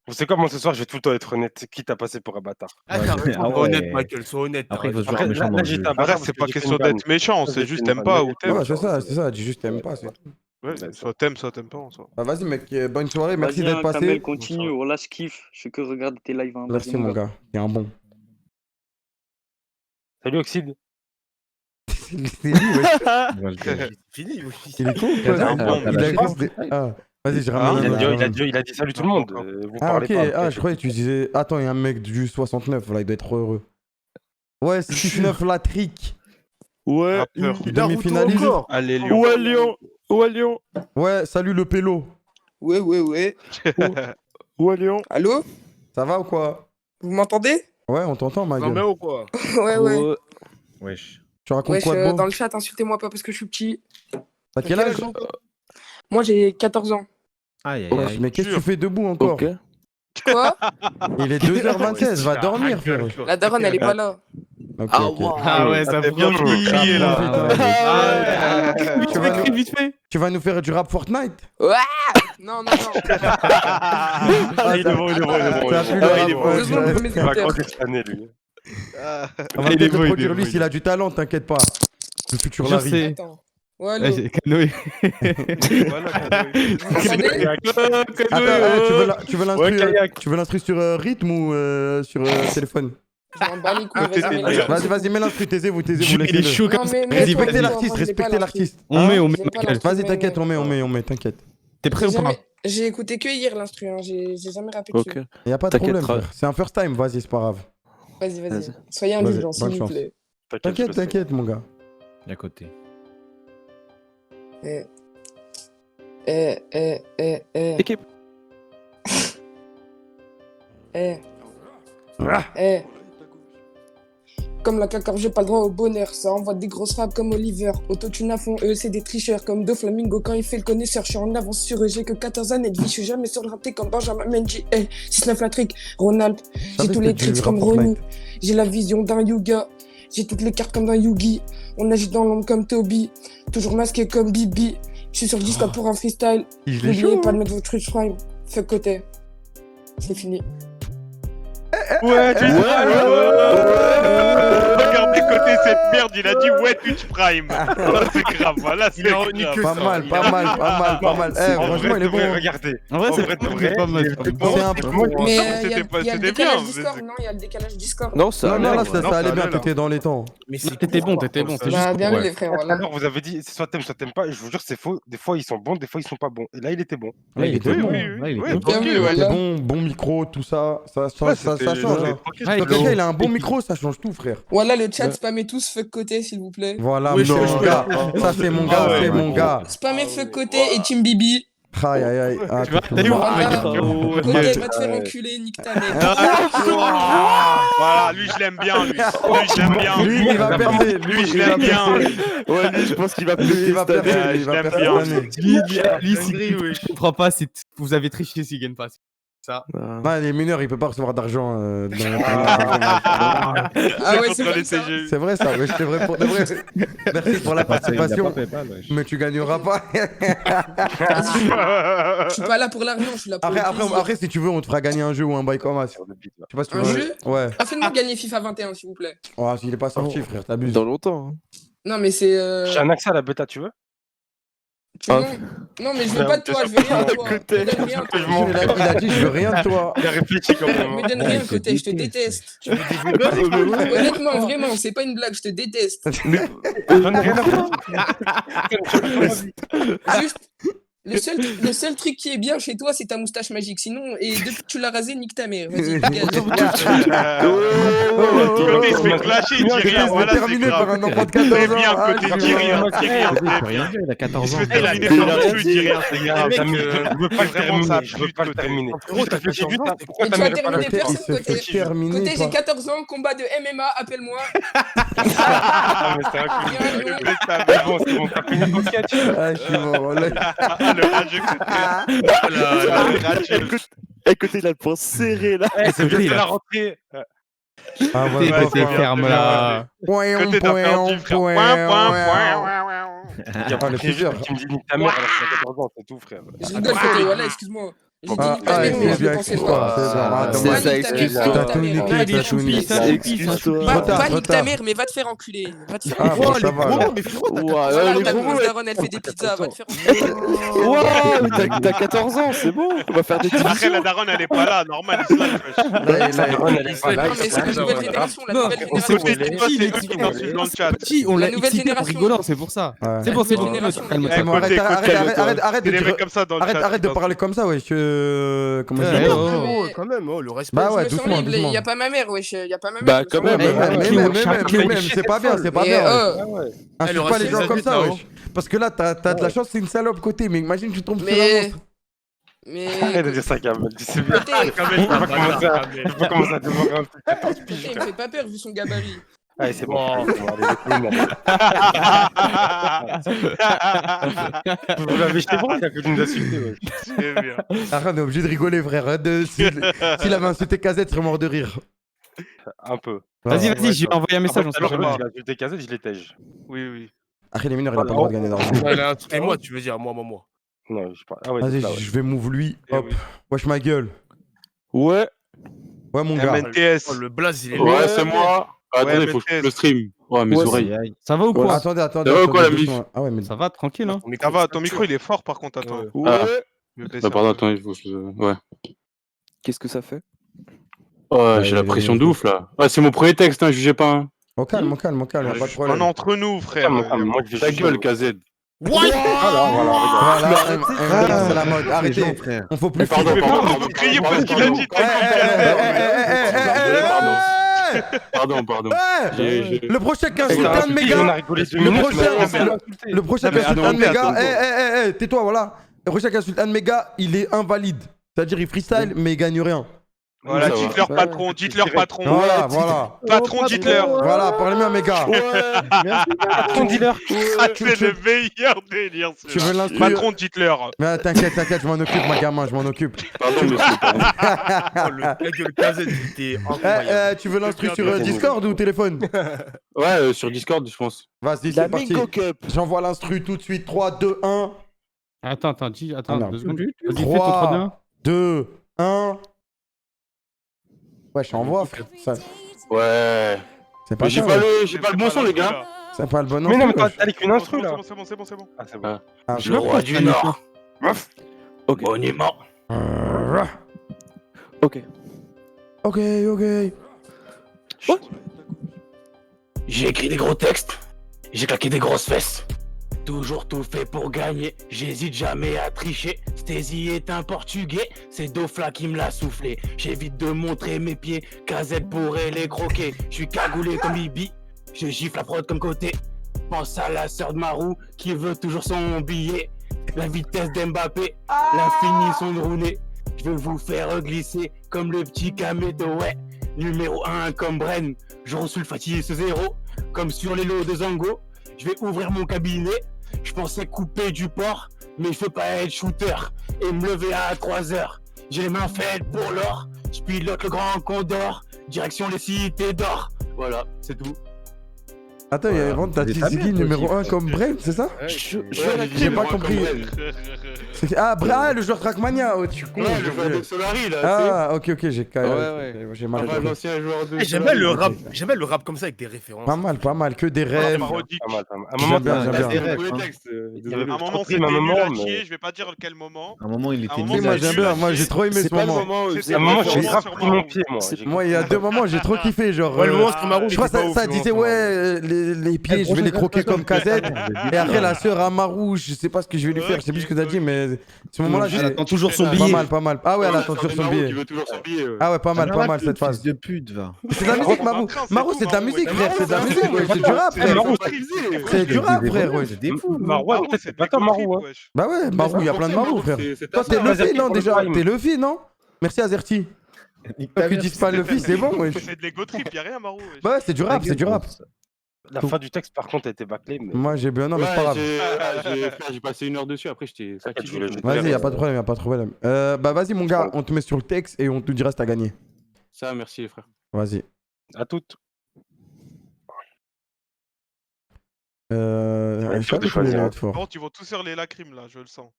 Vous savez quoi, moi ce soir, je vais tout le temps être honnête, quitte à passer pour un bâtard. Ah, t'as raison. Ah ouais. Sois honnête, Michael, sois honnête. Après, il faut se Après, voir méchant là, dans le j'étais jeu. un bâtard Après, parce c'est que pas j'ai fait question une vanne. d'être méchant, Ça, c'est j'ai juste fait une t'aimes pas vanne. ou t'aimes. Ouais, c'est ça, dis juste t'aimes pas, c'est tout. Ouais, soit t'aimes pas en soi. Bah vas-y, mec, bonne soirée, merci Vas-y, d'être passé. Kamel, continue. Oh, là, je kiffe. Je fais que regarder tes lives. Hein. Merci, Vas-y, mon gars, t'es un bon. Salut Oxide. C'est lui, ouais. C'est fini, oui. Il est con ou Il a quoi un bon, Il a je pense. juste des- Ah, vas-y, je Ah, ramène Il un a, dit, autre. il, a dit, il a dit salut tout le monde. Vous Ah, parlez ok, pas. ah, je croyais que tu disais. Attends, il y a un mec du 69, là, il doit être trop heureux. Ouais, 6-9 la trick. Ouais. Rappeur. Demi-finaliste. encore. Allez, Lyon. Ouais, Lyon. Ouais, Lyon. Ouais, salut le pélo. Ouais. Ouais, Lyon. Allô? Ça va ou quoi? Vous m'entendez? Ouais, on t'entend, ma Non, mais gueule. ou quoi? Ouais. Wesh. Tu racontes Wesh, quoi de beau? dans le chat, insultez-moi pas parce que je suis petit. T'as quel âge? Moi, j'ai 14 ans. Aïe, Oh, aïe, aïe. mais qu'est-ce que tu fais debout encore? Ok. Quoi? Il est 2h26, va dormir, frère. La daronne, elle est pas là. Ok, Ah, ok. wow. Ah ouais, ça t'es bien profite. fait crier, là. Tu vas nous- Vite fait. Tu vas nous faire du rap Fortnite? Non. Ah, il est bon, il est bon, il est bon. Ça pue le Ah, rap, il est bon. ouais, Deux secondes, ouais. mes Il va écouteurs. croquer cette année, lui. On va Il te est beau, il est produire beau, lui il est s'il a du talent, t'inquiète pas. Le futur Je Larry. sais. Attends. Ouais, Ouais, allô. j'ai canoë. Voilà, Canoë. Attends, tu veux l'instru tu veux l'instru sur rythme ou sur téléphone? Je m'en bats les couilles, vas-y, mets l'instru. Vas-y, mets l'instru, taisez-vous, Il est laissez-le. chaud comme Non, ça. mais Vas-y, mets-toi, vas-y. Respectez mets-toi, l'artiste, moi, je l'ai pas, respectez l'instru. l'artiste. On met, J'aime pas Michael. l'instru, Vas-y, t'inquiète, on met, t'inquiète. T'es prêt ou pas? J'ai écouté que hier l'instru, hein. J'ai jamais rappé Ok. dessus. Y'a pas de T'inquiète, problème, frère. C'est un first time, vas-y, c'est pas grave. Vas-y, vas-y. Vas-y. Soyez Vas-y, indulgents, bonne s'il vous chance. plaît. T'inquiète, mon gars. À côté. Équipe. Comme la cacard, j'ai pas le droit au bonheur. Ça envoie des grosses frappes comme Oliver. Autotune à fond, eux, c'est des tricheurs. Comme Do Flamingo quand il fait le connaisseur. Je suis en avance sur eux, j'ai que 14 années de vie. Je suis jamais sur le raté comme Benjamin Mendy. 6-9 la trick, Ronald. J'ai tous les tricks comme Renou. J'ai la vision d'un Yuga. J'ai toutes les cartes comme d'un Yugi. On agit dans l'ombre comme Toby. Toujours masqué comme Bibi. Je suis sur le Discord pour un freestyle. N'oubliez pas de mettre votre Twitch Prime. Fuck côté. C'est fini. Ouais, Twitch Prime. Regardez côté cette merde, il a dit ouais Twitch Prime. C'est grave, voilà, c'est grave. Pas mal. Franchement, il est bon. Regardez. En vrai, c'est pas mal. C'est un peu. Mais c'était il y a pas- le c'était décalage bien, Discord, mais- non? Il y a le décalage Discord. Non, ça. Non, là, Non, ça ça allait bien, allait, là. t'étais dans les temps. Mais c'est T'étais bon, c'est Bah, juste. bien vu, les frères, voilà. Alors, vous avez dit, c'est soit t'aimes pas, et je vous jure, c'est faux. Des fois, ils sont bons, des fois, ils sont pas bons. Et là, il était bon. Ouais, il était Oui, bon. oui, Ouais, il oui, était bon. Bien vu, T'es voilà. bon micro, tout ça. Ça Ouais, change. c'était- Hein. tranquille, Ouais, Quand quelqu'un il a un bon micro, ça change tout, frère. Voilà, le chat, spammez tous fuck côté, s'il vous plaît. Voilà, Oui, mon je fais. gars. Ça, c'est mon gars, ouais, c'est ouais. mon gars. Spammez fuck côté et Team Bibi. Aïe, aïe, aïe. Ah, vois, t'es t'as vu, bon. Voilà. Oh, Côté, va te faire enculer, nique ta mère. Voilà, lui je l'aime bien, lui. Lui je l'aime bien. Lui, il va percer. Lui je l'aime bien. Ouais, lui, je pense qu'il va Lui, il va percer. Ouais, Il je va l'aime percer bien. cette année. Lui, je comprends pas, vous avez triché s'il gagne pas. Ça. Non, les mineurs, il peut pas recevoir d'argent. Ah ouais, c'est contre comme les ça. CGU. C'est vrai, ça. Ouais, c'est vrai pour de vrai. Merci pour la participation. Mais tu gagneras pas. Je suis pas là pour l'argent, je suis là pour le plaisir. Après, si tu veux, on te fera gagner un jeu ou un bail comme as. Je sais pas si tu Un veux. jeu Ouais. Ah, faites-moi gagner FIFA 21, s'il vous plaît. Oh, s'il est pas sorti, frère, t'abuses. Dans longtemps. Hein. Non, mais c'est. J'ai un accès à la bêta, tu veux? Non, mais je veux pas de toi, je veux rien de toi. Me donne rien, toi. Il a dit, je veux rien de toi. Il a réfléchi quand même. Me donne rien côté, je te déteste. Honnêtement, vraiment, c'est pas une blague, je te déteste. J'en ai rien à foutre. Juste, le seul truc qui est bien chez toi, c'est ta moustache magique. Sinon, et depuis que tu l'as rasé, nique ta mère. Vas-y, dégage. Côté il se fait clasher, il dit rien. Voilà, c'est terminé par un grave. enfant de 14 ans. C'est bien, Ah, côté, je dis rien, dis rien. Il a 14 Il se ans. fait terminer par dessus, dis rien, c'est grave. Je veux pas le Vraiment, ça terminer. Je veux pas le terminer. Frérot, t'as fait J'ai vu 14 ans. pourquoi Et t'as tu vas mis pas la terminer tête? Il personne se fait côté. terminer. Côté, j'ai 14 ans, combat de MMA, appelle-moi. Ah, mais c'est un coup. Viens, Lyon. Mais bon, c'est bon, t'as pris une initiative. Ah, je suis mort. Là. Le rageux côté. Le rageux. Écoutez, il a le poing serré là. C'est bien la rentrée. Ah, Ouais, ouais, c'est bien, ferme c'est là. Côté t'as perdu, frère. Point, point, point. Ah, le futur. Tu me dis nique ta mère alors que t'as 14 ans, c'est tout, frère. Je rigole côté, voilà, excuse-moi. J'ai dit Ah, nique ta mère, mais je bien, le pensais excuse-toi. pas. C'est ça, C'est dommage. ça, excuse-toi. T'as tout niqué, t'as tout niqué. Excuse-toi. Pas Retard, nique ta retard. mère, mais va te faire enculer. Va te faire Ah, enculer. bon, ça va. alors. Mais frérot, t'as Voilà, les ta gros, grosse daronne, elle fait des pizzas, va te faire enculer. Wow, t'as 14 ans, c'est bon. On va faire des Après, la divisions. daronne, elle est pas là, normal, il se lâche, wesh. Là, Non, mais c'est la nouvelle génération, la nouvelle Côté, génération. c'est toi, c'est eux qui t'insultent dans le chat. Petit, on La l'a nouvelle excité en génération. rigolant, c'est pour ça. Ouais. C'est bon, c'est bon. Génération. Calme-toi. C'est bon, Côté, arrête C'est de des dire. mecs comme ça dans le chat. Arrête de parler comme ça, wesh. Comment je Ouais, dis oh. Frérot, quand même, oh, le respect. Bah Je ouais, me sens doucement, libre, doucement. y a pas ma mère, wesh, y a pas ma mère. Bah, je me quand sens même, libre. Mais même, c'est pas bien, c'est pas Mais bien. oh, Insulte pas les gens comme ça, wesh. Parce que là, t'as de la chance, c'est une salope côté, mais imagine, tu tombes sur un mais. monstre. Arrête de dire ça, Kamel. C'est bien. Côté, Je peux pas commencer à dévorer un truc 14 piges. il me fait pas peur vu son gabarit. Allez, c'est bon. Allez, laissez-le. Vous l'avez jeté bon, il a que de nous insulter, ouais. C'est bien. Arrête, on est obligé de rigoler, frère. S'il avait insulté Kazette, il serait mort de rire. Un peu. Vas-y, Ah, vas-y, j'ai envoyé un message. On se Alors, parle. il a insulté Kazet, je l'étège. Oui, oui. Après, les mineurs, il a pas le droit de gagner d'argent. Et moi, tu veux dire, moi. Non, je parle. Ah ouais, Vas-y, c'est ça, ouais. je vais move lui. Eh Hop, oui. wesh ma gueule. Ouais. Ouais, mon gars. MNTS. Oh, le blaze, il est Ouais, là. c'est moi. Attendez, faut que je coupe le stream. Ouais, mes oreilles. Ça va ou quoi? Attendez. Ça va ou quoi, la mif? Ah ouais, mais Ça va, tranquille, hein? Ça va, ton micro il est fort par contre, attends. Ah. Je vais baisser Bah, pardon, un peu. attends, il faut que je... Ouais. Qu'est-ce que ça fait? Oh, j'ai la pression de ouf, là. Ouais, c'est mon premier texte, hein, jugez pas. Hein. Au calme, y'a pas de problème. On est entre nous, frère. Moi, je vais Ta gueule, KZ. Voilà, c'est la mode. Arrêtez. On faut plus Pardon, pardon. Crier parce qu'il a dit. Pardon. Le prochain qui insulte un de mes On a gars. rigolé 2 Le minutes. prochain qui insulte un de mes gars. Tais-toi, voilà. Le prochain qui insulte un de mes gars, il est invalide. C'est-à-dire, il freestyle, mais il gagne rien. Voilà, dites-leur patron, dites-leur patron. Voilà. Patron, dites-leur. Voilà, parlez-moi, mes gars. Patron, dis-leur. C'est le meilleur délire. Tu veux l'instru? Patron, dites-leur. Mais t'inquiète, je m'en occupe, ma gamin, je m'en occupe. Pardon, monsieur, pardon. La gueule KZ, c'était incroyable. Tu veux l'instru sur Discord ou téléphone? Ouais, sur Discord, je pense. Vas-y, La c'est parti. Mingo Cup. J'envoie l'instru tout de suite. 3, 2, 1. Attends, Ah, merde. 2 secondes. Vas-y, fais ton 3, 2, 1. 2, 1. Ouais, je t'envoie, frère. Ça, Ouais. c'est pas Mais j'ai ça, pas ouais. le bon son, les gars. C'est pas le bon nom. Mais non, mais wesh. t'as qu'une instru là. C'est bon. Ah, c'est bon. Ah, Le roi du Nord. Ok. Monument. Ok. Ok. J'ai écrit des gros textes. J'ai claqué des grosses fesses. Toujours tout fait pour gagner. J'hésite jamais à tricher. Stézy est un portugais. C'est Dofla qui me l'a soufflé. J'évite de montrer mes pieds. KZ pourrait les croquer. Je suis cagoulé comme Ibi. Je gifle la prod comme côté. Pense à la sœur de Marou qui veut toujours son billet. La vitesse d'Mbappé. La finition de Rooney. Je veux vous faire glisser comme le petit Kameto, ouais. Numéro 1 comme Bren. Je resulfatise ce 0. Comme sur les lots de Zango. Je vais ouvrir mon cabinet. Je pensais couper du porc, mais je veux pas être shooter et me lever à 3 heures. J'ai les mains faites pour l'or. Je pilote le grand condor. Direction les cités d'or. Voilà, c'est tout. Attends, il y a vraiment ta Tiziki numéro 1 comme Brave, c'est ça? J'ai pas compris. Ah, le joueur Trackmania, oh, tu con. Ouais, le joueur de Solari là. Ah, ok, j'ai j'ai mal Enfin, compris. l'ancien joueur de. J'aime bien le rap. J'aime bien le rap comme ça avec des références. Pas mal, que des rêves. Pas mal. Un J'aime moment, bien. Un moment, c'était nul à chier, je vais pas dire quel moment. Un moment, il était Tu sais, moi j'aime bien, moi j'ai trop aimé ce moment. un moment, j'ai grave pris mon pied, moi. Moi, il y a 2 moments, j'ai trop kiffé. Genre, Ouais, le moment sur Marou, je crois que ça disait, ouais, les pieds, je vais les croquer comme KZ. Et après, la sœur à Marou, je sais pas ce que je vais lui faire, je sais plus ce que t'as dit, mais ce moment-là, Elle attend toujours son pas billet. mal. Ah ouais, elle attend toujours son billet. Tu veux toujours son billet. Ah ouais, pas mal cette phase. de pute, va. C'est de la musique, Marou. Marou, c'est de la musique, frère. C'est de la musique, ouais. C'est du rap, frère. C'est du rap, frère, ouais. C'est des fous. Marou, en fait, c'est pas toi, Marou. Bah ouais, Marou, il y a plein de Marou, frère. Toi, t'es Luffy, non, déjà? T'es Luffy, non? Merci, Azerty. Tant qu'ils disent pas Luffy, c'est bon, ouais. C'est de l'ego trip, y'a rien, Marou. Bah ouais, c'est du rap. La fin du texte, par contre, était bâclée. Mais... Moi, j'ai bien, non, mais c'est pas grave. J'ai passé 1 heure dessus, après j'étais fatigué. Vas-y, y'a pas de problème. Bah vas-y, mon gars, on te met sur le texte et on te dira si t'as gagné. Ça, merci les frères. Vas-y. À toutes. Je sais pas si les mettre fort. Par contre, ils vont tous faire les lacrymes là, je le sens.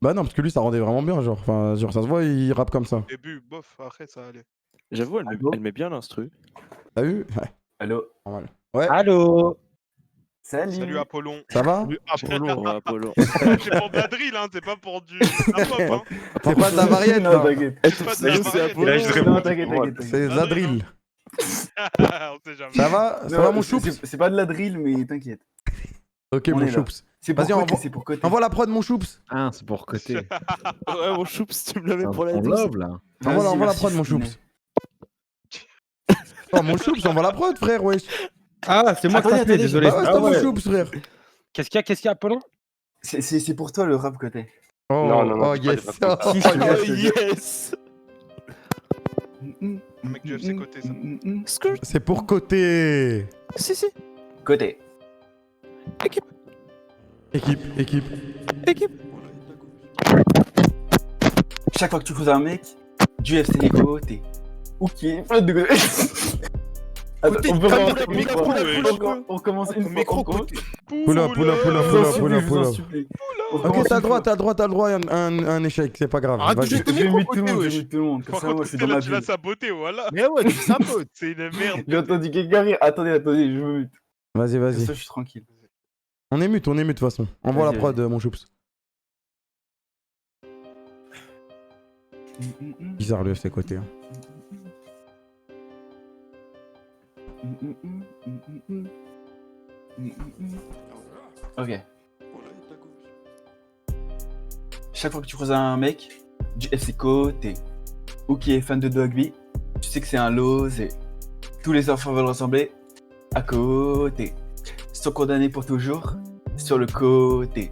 Bah non, parce que lui, ça rendait vraiment bien, genre. Enfin, genre, ça se voit, il rappe comme ça. Au début, bof, après ça allait. J'avoue, elle met bien l'instru. T'as vu? Ouais. Allô? Normal. Ouais. Allô? Salut Apollon. Ça va? Apollon, ouais, Apollon. C'est pour de la drill, hein, t'es pas pour du. La pop, hein. C'est pas de la variette, Non, là. t'inquiète. C'est pas de la variette. Non, t'inquiète. C'est Zadrill. On sait jamais. Ça va, mon choups? C'est pas de la drill, mais t'inquiète. Ok, On mon est là. choups. C'est pour Vas-y, côté, c'est pour côté. Envoie la prod, mon choups. Ah, c'est pour côté. Ouais, mon choups, tu me l'avais pour la On douce. love, là. Envoie la prod, mon choups. Oh, mon choups, envoie la prod, frère, wesh. Ah, c'est moi qui t'ai appelé, désolé. Bah ouais, c'est mon choups, frère. Qu'est-ce qu'il y a, Apollon? C'est pour toi le rap côté. Oh, yes. Oh, Yes. Mec du FC côté, ça. C'est pour côté. Si. Côté. Équipe. Chaque fois que tu croises un mec, du FC côté. Ok. Attends, on peut micro, on commence une fois. Pull up. Ok, t'as le droit à un échec, c'est pas grave. Arrête de Vas-y. juste Je vais micro mute tout le côté, monde, je wesh. mute tout le monde. Comme Par ça, moi, contre, je suis dans ma là, tu l'as bulle. saboté, voilà. Mais ouais, tu sabotes. C'est une merde. J'ai entendu quelqu'un rire. Attendez, je me mute. Vas-y, Comme vas-y. ça, je suis tranquille. On est mute de toute façon. Envoie la Vas-y, prod, mon choups. Bizarre le FC côté. Hein. Ok. Chaque fois que tu croises un mec du FC côté ou qui est fan de Dogby, tu sais que c'est un losé. Tous les enfants veulent ressembler à côté. Sont condamnés pour toujours sur le côté.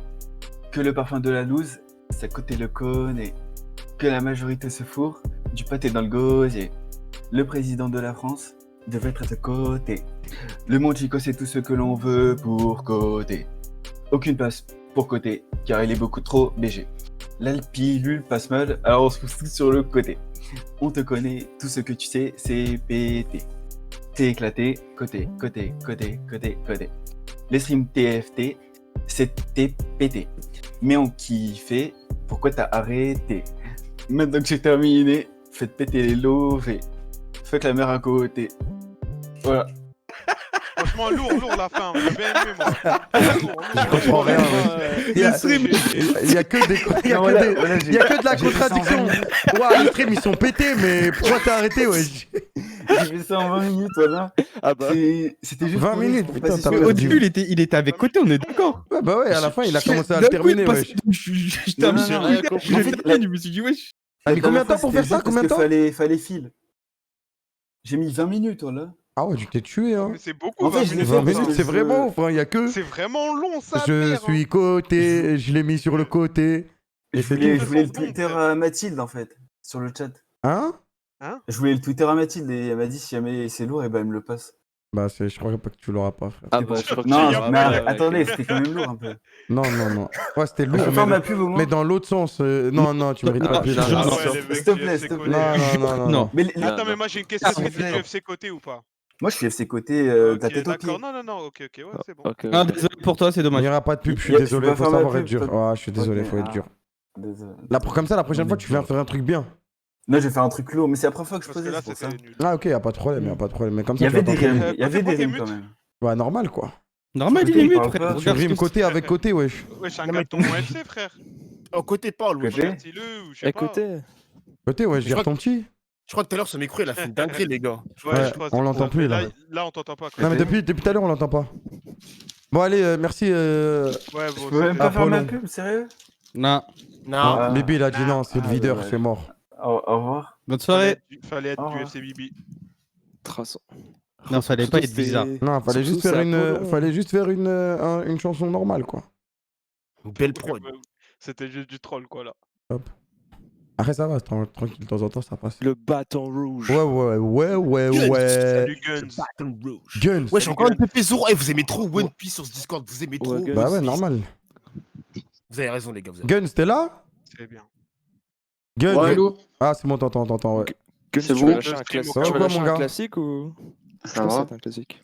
Que le parfum de la loose, sa côté le connaît. Que la majorité se fourre du pâté dans le gosier. Le président de la France devait être à ce côté. Le monde Chico, c'est tout ce que l'on veut pour côté. Aucune passe pour côté, car il est beaucoup trop BG. L'alpilule passe mal, alors on se pousse tous sur le côté. On te connaît, tout ce que tu sais, c'est pété. T'es éclaté, côté, côté, côté, côté, côté. Les streams TFT, c'était pété. Mais on kiffait, pourquoi t'as arrêté? Maintenant que j'ai terminé, faites péter les lovés. Fuck la mère à côté. Voilà. Franchement, lourd la fin. J'ai bien aimé, moi. Je comprends rien. Il y a que de la contradiction. Ouah, les streams ils sont pétés, mais pourquoi t'as arrêté, ouais? J'ai fait ça en 20 minutes, voilà. Ah bah. C'était juste 20 pour minutes, pour putain, passer t'as sur- Au début, il était avec côté, on est d'accord. Ouais, bah ouais, à la fin il a commencé à le terminer, wesh. J'étais un Non, petit non, peu- non. je l'ai terminé, je me suis dit, wesh. T'as mis La combien de temps dernière pour fois, faire ça? c'était Combien de juste temps? parce que fallait fil. J'ai mis 20 minutes, voilà. Ah ouais, tu t'es tué, hein. Mais c'est beaucoup, En fait, 20 je l'ai minutes. fait 20 parce minutes, que c'est je- vraiment, enfin, il y a que. C'est vraiment long, ça. Je merde, hein. suis côté, je l'ai mis sur le côté. Et Je c'est voulais, tout. je voulais le Twitter à Mathilde, en fait, sur le chat. Hein? Je voulais le Twitter à Mathilde et elle m'a dit si jamais c'est lourd, et ben elle me le passe. Bah, je crois pas que tu l'auras pas, frère. Ah bah, je crois que Non, tu l'auras mais pas, ouais. attendez, c'était quand même lourd un peu. Non. Ouais, c'était Je lourd, peux faire ma pub au moins. mais dans l'autre sens. Non, tu mérites pas de pub. Ah Non, ouais, les mecs S'il te du plaît, FC s'il te côté. plaît. non. Mais Attends, mais moi j'ai une question. Est-ce que t'es du FC côté ou pas? moi, je suis FC côté, ta Ok, tête au d'accord. pied. Non, ok, ouais, c'est bon. Ok, Ah, ok. désolé pour toi, c'est Il dommage. n'y aura pas de pub, je suis Je désolé, peux faut faire ma savoir pub, être dur. toi. Ouais, je suis désolé, Ok, faut être dur. Désolé. Comme ça, la prochaine fois, tu viens faire un truc bien. Non, je vais faire un truc lourd, mais c'est la première fois que je Parce que posais, là, c'est pour ça. c'était nul. Ah, ok, y a pas de problème, Mais comme Il ça, y tu avait vas des t'entraîner. rimes, il y avait des Côté rimes mute. quand même. Ouais, normal, quoi. Normal, il Côté, est il mute, parle frère. pas. Tu Regarde ce rimes que côté avec côté, wesh. Wesh, un Non, mais- gars ton FC, frère. Oh, côté parle, wesh. Côté. Dis-le ou je sais pas. Écoutez. Côté, wesh, Je gère crois ton petit. Je crois que tout à l'heure, ce micro, il a fait une dinguerie, les gars. Ouais, je crois, on c'est l'entend pour- plus, là. Là, on t'entend pas. Non, mais Côté. depuis tout à l'heure, on l'entend pas. Bon, allez, merci. Ouais, Je bon, peux même c'est- pas faire ma Apollon. pub, sérieux? Non. Non. Ah. Bibi, il a dit non, c'est le Ah, videur, dommage. c'est mort. Au revoir. Bonne soirée. Fallait être Au du revoir. FC Bibi. Traçant. Non, fallait pas être bizarre. Non, fallait juste faire une chanson normale, quoi. Belle prod. C'était juste du troll, quoi, là. Après, ça va, tranquille, de temps en temps, ça passe. Le bâton rouge. Ouais. Salut, Guns. Bâton rouge. Guns. Wesh, encore une PP Zoro. Eh, vous aimez trop One Piece sur ce Discord. Vous aimez trop. Guns. Bah ouais, normal. Vous avez raison, les gars. Vous avez... Guns, t'es là? C'est bien. Guns. Ouais, allô. Ah, c'est bon, t'entends, ouais. Gun, C'est tu bon. veux lâcher un classique, Ça va tu veux quoi, lâcher mon un gars classique ou... Je Ça pense va. que c'est un classique.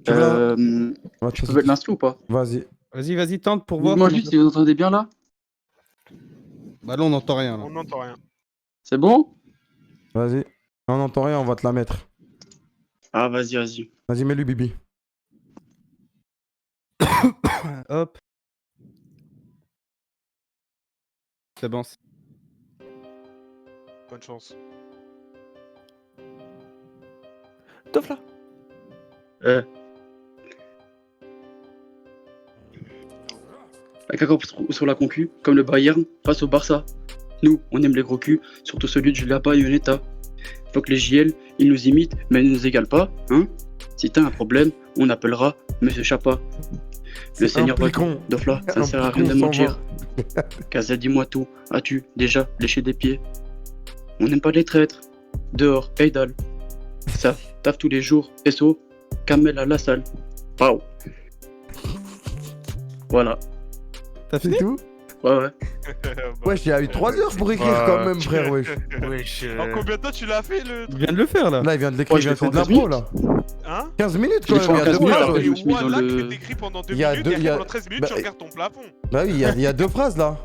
Tu veux la- Je peux mettre l'instru ou pas? Vas-y. Vas-y, tente pour voir. Moi juste si vous entendez bien là. Bah là, on n'entend rien. Là. On n'entend rien. C'est bon? Vas-y. On n'entend rien, on va te la mettre. Ah vas-y. Vas-y, mets-lui, Bibi. Hop. C'est bon. Bonne chance. Tofla. La caca sur la concu, comme le Bayern face au Barça. Nous, on aime les gros culs, surtout celui de Julia Bayonetta. Faut que les JL, ils nous imitent, mais ils nous égalent pas, hein? Si t'as un problème, on appellera Monsieur Chapa. Le Seigneur va tout, Dofla, ça ne sert à rien de mentir. Kaza, dis-moi tout, as-tu déjà léché des pieds? On n'aime pas les traîtres. Dehors, Eidal. Ça, taffe tous les jours, SO, Kamel à la salle. Waouh. Voilà. T'as fait tout? Ouais. Wesh, il y a eu 3 heures pour écrire quand même, frère, wesh. En combien de temps tu l'as fait le. Il vient de le faire là. Là, il vient de l'écrire, il vient de faire de l'impro là. Hein 15 minutes Je quand l'ai même, fait en il y a 15 deux minutes, phrases. après, ouais. je me suis mis dans Voilà, le- que t'écris pendant 2 Il y a minutes, deux- et il y a- après pendant 13 minutes, bah, tu regardes ton plafond. Bah oui, il y a deux phrases là.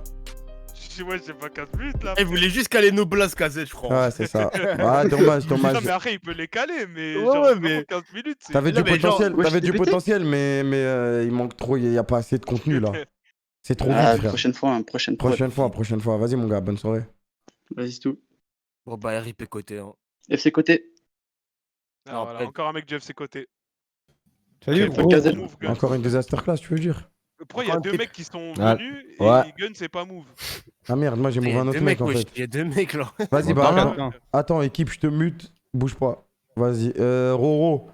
Je dis, ouais, j'ai pas 15 minutes là. Il voulait juste caler nos blasts, Kazet, je crois. Ouais, c'est ça. Ah, dommage, dommage. Non, mais après, il peut les caler, mais Ouais, genre, ouais, vraiment mais- 15 minutes, c'est. T'avais Non, du mais genre, potentiel, ouais, t'avais j'ai du débuté. potentiel, mais il manque trop, il y a pas assez de contenu là. C'est trop Ah, vite, frère. prochaine fois, hein, prochaine fois. Prochaine fois. Vas-y, mon gars, bonne soirée. Vas-y, c'est tout. Bon, bah, RIP côté. Hein. FC côté. Ah, voilà, encore un mec du FC côté. Salut, Quel gros. Gazelle. Move, Gun. Encore une disaster class, tu veux dire? Pourquoi il y a deux mecs qui sont Ah, venus et ouais. Gun c'est pas move? Ah merde, moi j'ai Il y mouvé a un deux autre mec mecs, en wesh, fait. il y a deux mecs là. Vas-y, On bah t'entend, attends, équipe, je te mute. Bouge pas. Vas-y, Roro.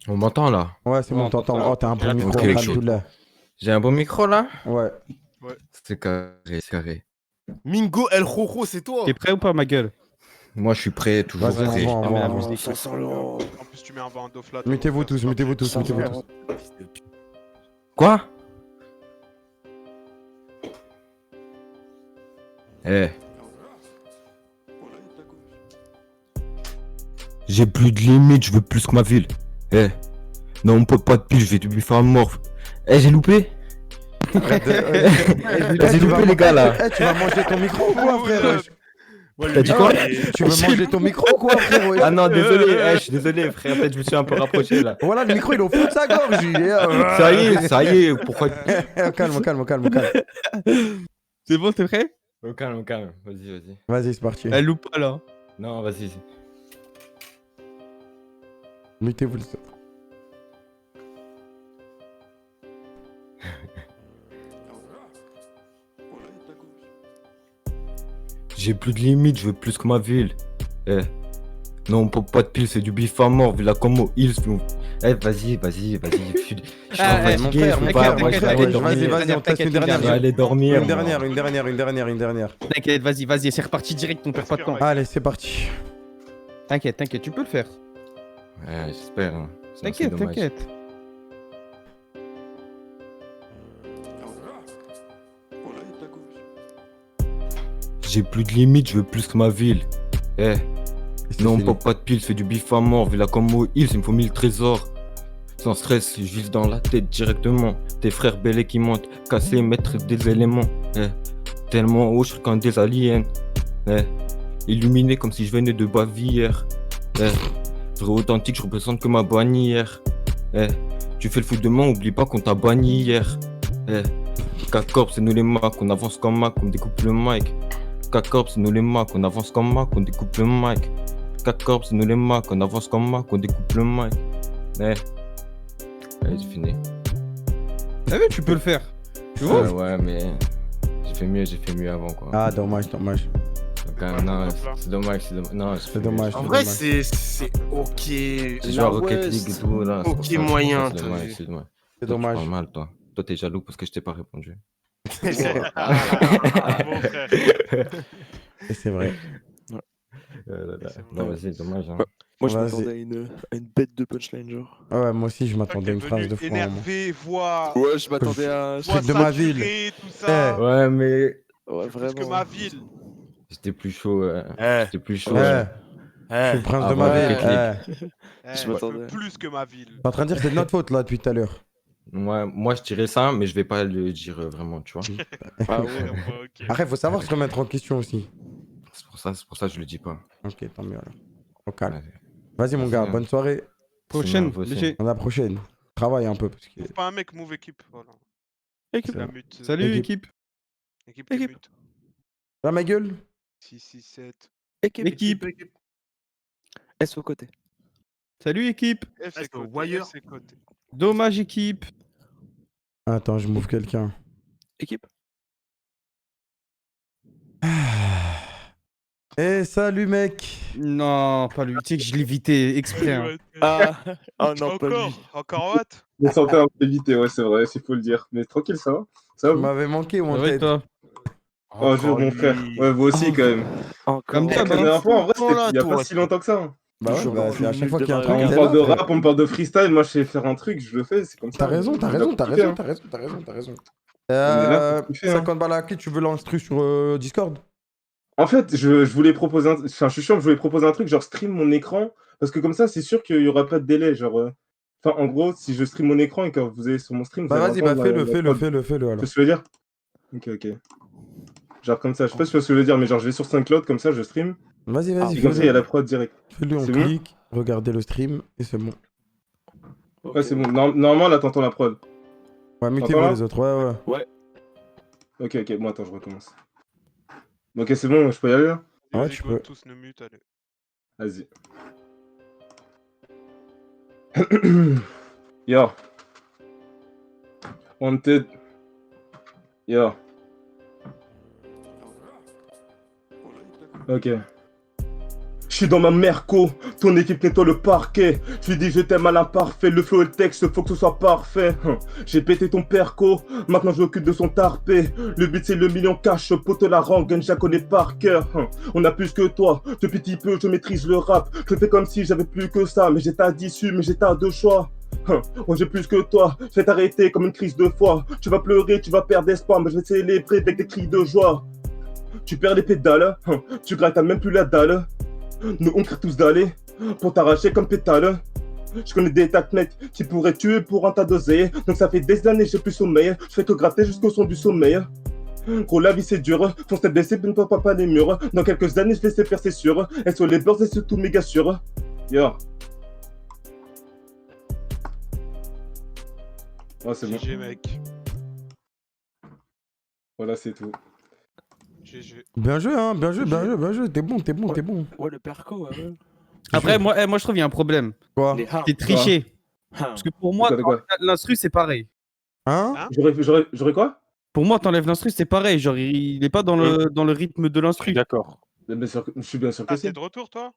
On m'entend là? Ouais, c'est bon, t'entends. Oh, t'as un bon micro, Ok, alhamdoulilah. J'ai un bon micro là? Ouais. C'est carré, c'est carré. Mingo El Rojo, c'est toi. T'es prêt ou pas, ma gueule? Moi je suis prêt, toujours Vas-y, prêt. envoie. En plus, tu mets un vent d'off là. Mutez-vous tous, mutez-vous tous, mutez-vous tous. Quoi? Eh. J'ai plus de limite, je veux plus que ma ville. Eh. Non, on peut pas de pile, je vais te faire mort. Eh, j'ai loupé? J'ai loupé les gars là. Eh, tu vas manger ton micro ou quoi, frère? T'as dit quoi? Tu veux manger ton micro ou quoi, frère? Ah non, désolé, je suis désolé frère, peut-être je me suis un peu rapproché là. Voilà, le micro il est au fond de sa gorge. Ça y est, pourquoi? Calme. C'est bon, t'es prêt? Au calme, vas-y. Vas-y, c'est parti. Elle loupe pas là. Non, vas-y. Mutez-vous le. J'ai plus de limite, je veux plus que ma ville. Eh. Non, on peut pas de pile, c'est du bif à mort, vu la combo Hills. Eh, vas-y. Je suis trop fatigué, je peux pas. Moi, je vais aller dormir. Vas-y, on teste une Je vais dernière. aller dormir. Une dernière. T'inquiète, c'est reparti direct, on perd pas de temps. Allez, c'est parti. T'inquiète, tu peux le faire. Ouais, j'espère. Hein. Sinon, c'est dommage. T'inquiète. J'ai plus de limite, je veux plus que ma ville. Eh. Non, on peut pas de pile, c'est du bif à mort, vu la combo Hills, il me faut 1000 trésors. Sans stress, je vise dans la tête directement. Tes frères bélés qui montent, casser, mettre des éléments. Eh. Tellement haut, je suis comme des aliens. Eh. Illuminé comme si je venais de Bavière. Eh. Vrai authentique, je représente que ma bannière. Eh. Tu fais le foot demain, oublie pas qu'on t'a banni hier. Eh. K-Corp, c'est nous les Macs, on avance comme Mac, on découpe le mic. K-Corp, c'est nous les Macs, on avance comme Mac, on découpe le mic. K-Corp, c'est nous les Macs, on avance comme Mac, on découpe le mic. Eh. Allez, c'est fini. T'as vu, tu peux le faire. Tu vois? Ouais, mais j'ai fait mieux avant quoi. Ah, dommage. Donc, non, c'est dommage. Non, C'est dommage. En vrai, c'est ok. J'ai joué à Rocket League et tout là. c'est Ok, pour ça, moyen, C'est t'as dommage, vu. c'est dommage. C'est Toi, tu dommage. parles mal, toi. Toi, t'es jaloux parce que je t'ai pas répondu. Bon frère. Et c'est vrai. Non, vas-y, dommage. Hein. Moi, je Vas-y. m'attendais à une bête de punchline, genre. Ouais, moi aussi, je m'attendais à une phrase de fou. Énervé, voix. Ouais, je m'attendais à. Truc de ma ville. Tout ça. Ouais, mais Ouais, Plus que vraiment. ma ville. j'étais plus chaud. Eh. J'étais plus chaud. Ouais, je suis le prince de ma ouais. ville. Eh, Je m'attendais. veux plus que ma ville. T'es en train de dire que c'est de notre faute là depuis tout à l'heure. Moi, je dirais ça, mais je vais pas le dire vraiment, tu vois. Ah ouais. Ok. Après, faut savoir se remettre en question aussi. C'est pour ça que je le dis pas. Ok, tant mieux alors. Au calme. Ouais. Vas-y, mon gars, Merci, hein. bonne soirée. Prochaine, nerveux aussi. léger. À la prochaine. Travaille un peu. Parce que... Move pas un mec, move équipe. Voilà. Équipe. La mute. Salut, Équipe. équipe. Équipe. Mute. Là, ma gueule. 6, 6, 7. Équipe. S au côté. Salut, équipe. FC côté. Wire. FC côté. Dommage, équipe. Attends, je move quelqu'un. Équipe. Eh, salut, mec. Non, pas lui. Tu sais que je l'ai évité exprès. Hein. Ouais, Ah, oh non, pas lui. Encore what? Je sentais un peu évité, ouais, c'est vrai, s'il faut le dire. Mais tranquille, ça va? Ça Tu va? m'avais manqué, Ça mon va et tête. toi? Oh, jour, mon frère. Ouais, vous aussi, quand même. Encore. Comme La d'hab, hein. dernière fois, en vrai, c'était Voilà, il y a toi, pas si longtemps que ça. Hein. Bah ouais, Toujours bah, c'est à chaque fois qu'il y a un truc. On me t'es parle de là, frère. rap, on me parle de freestyle. Moi, je sais faire un truc, je le fais, c'est comme ça. T'as raison, t'as On a raison, tout t'as kiffé, raison, hein. t'as raison, t'as raison, t'as raison. est là pour kiffer, hein. 50 balles à la clé, tu veux l'instru sur Discord? En fait, je voulais proposer enfin, je suis sûr que je voulais proposer un truc, genre stream mon écran, parce que comme ça, c'est sûr qu'il y aura pas de délai, genre, enfin, en gros, si je stream mon écran et que vous allez sur mon stream, vous Bah allez vas-y, bah entendre fais-le, la fais-le, prod. fais-le, fais-le Tu alors. vois ce que je veux dire? Ok. Genre comme ça, je sais pas si tu vois ce que je veux dire, mais genre je vais sur SoundCloud, comme ça, je stream. Vas-y, Et comme ça, il y a la prod direct. Fais-le, on C'est bon? clique, regardez le stream et c'est bon. Ouais, c'est bon. Normalement, là, t'entends la prod. Ouais, T'entends mutez-vous là? les autres, ouais. Ok, bon, attends, je recommence. Ok, c'est bon, je peux y aller là? Ouais, tu peux. Tous nos mutes, allez. Vas-y. Yo. Wanted. Yo. Ok. Je suis dans ma merco, ton équipe nettoie le parquet. Je lui dis je t'aime à l'imparfait, le flow et le texte, faut que ce soit parfait. J'ai pété ton perco, maintenant je m'occupe de son tarpé. Le but c'est le million cash, pote la rengaine, je la connais par cœur. On a plus que toi, depuis petit peu je maîtrise le rap. Je fais comme si j'avais plus que ça, mais j'étais à 10, mais j'étais à 2 choix. Ouais, j'ai plus que toi, je vais t'arrêter comme une crise de foi. Tu vas pleurer, tu vas perdre espoir, mais je vais te célébrer avec des cris de joie. Tu perds les pédales, tu grattes même plus la dalle. Nous on crie tous d'aller pour t'arracher comme pétale. Je connais des tas de mecs qui pourraient tuer pour un tas d'oseille. Donc ça fait des années que j'ai plus sommeil. Je fais que gratter jusqu'au son du sommeil. Gros la vie c'est dur, fonce tête baissée, ne pas les murs. Dans quelques années je vais laisser faire c'est sûr. Et sur les bords et surtout méga sûr. Yo. Ouais c'est bon. GG, mec. Voilà c'est tout. GG. Bien joué, hein, bien joué, t'es bon. Ouais, le perco, ouais. Après, moi je trouve qu'il y a un problème. Quoi? T'es triché. Parce que pour moi, Quoi l'instru, c'est pareil. Hein? J'aurais quoi? Pour moi, t'enlèves l'instru, c'est pareil. Genre, il est pas dans le rythme de l'instru. D'accord. Je suis bien sûr que Ah, c'est. t'es de retour, toi?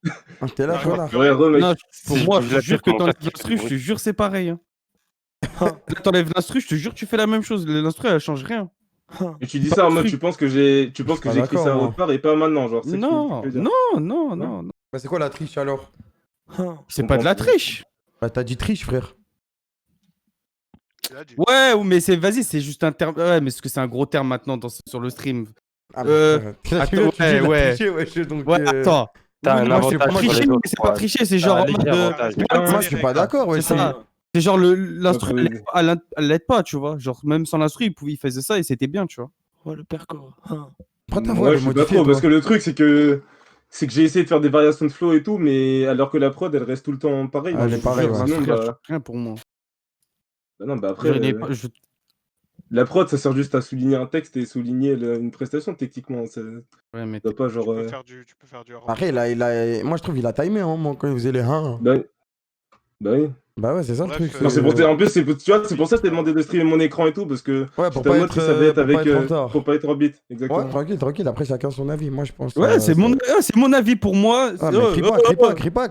T'es là, toi, là. Ouais, mec. Non, pour moi, je je te l'ai jure fait que pour t'enlèves montrer l'instru, que je c'est te jure, c'est pareil. Hein. Là, t'enlèves l'instru, je te jure, tu fais la même chose. L'instru, elle change rien. Et tu dis ça en mode, tu penses que j'ai écrit ça autre part et pas maintenant, genre. c'est Non, ce que tu veux dire. non. Bah c'est quoi la triche alors? C'est pas de la triche. Bah t'as dit triche, frère. Ouais, mais vas-y, c'est juste un terme. Ouais, mais est-ce que c'est un gros terme maintenant sur le stream? Ah, attends, ouais. Attends. T'as un Moi, je suis pas avantage sur triché, les mais autres, c'est pas ouais. tricher, c'est genre en léger mode. avantage. Moi je suis pas d'accord, ouais. C'est ça. C'est genre l'instru, elle l'aide pas, tu vois. Genre, même sans l'instru, il faisait ça et c'était bien, tu vois. Ouais, le perco. Prends ta Ouais, voix, je suis pas trop, parce que le truc c'est que j'ai essayé de faire des variations de flow et tout, mais alors que la prod elle reste tout le temps pareille. Elle est pareille, ouais. Sinon, bah... Rien pour moi. Bah non, bah après. La prod ça sert juste à souligner un texte et souligner une prestation techniquement. Ouais, mais pas genre. Tu peux faire du Après, moi je trouve qu'il a timé, hein, moi, quand il faisait les 1. Bah oui. Bah ouais, c'est ça le truc. Non, en plus, tu vois, c'est pour ça que je t'ai demandé de streamer mon écran et tout, parce que ouais, pour j'étais en pas mode être, que ça va être pour avec. pas être en retard. Pour pas être en beat, exactement. Ouais, tranquille. Après, chacun son avis, moi je pense. Ouais, c'est mon avis pour moi. Ah, mais crie pas.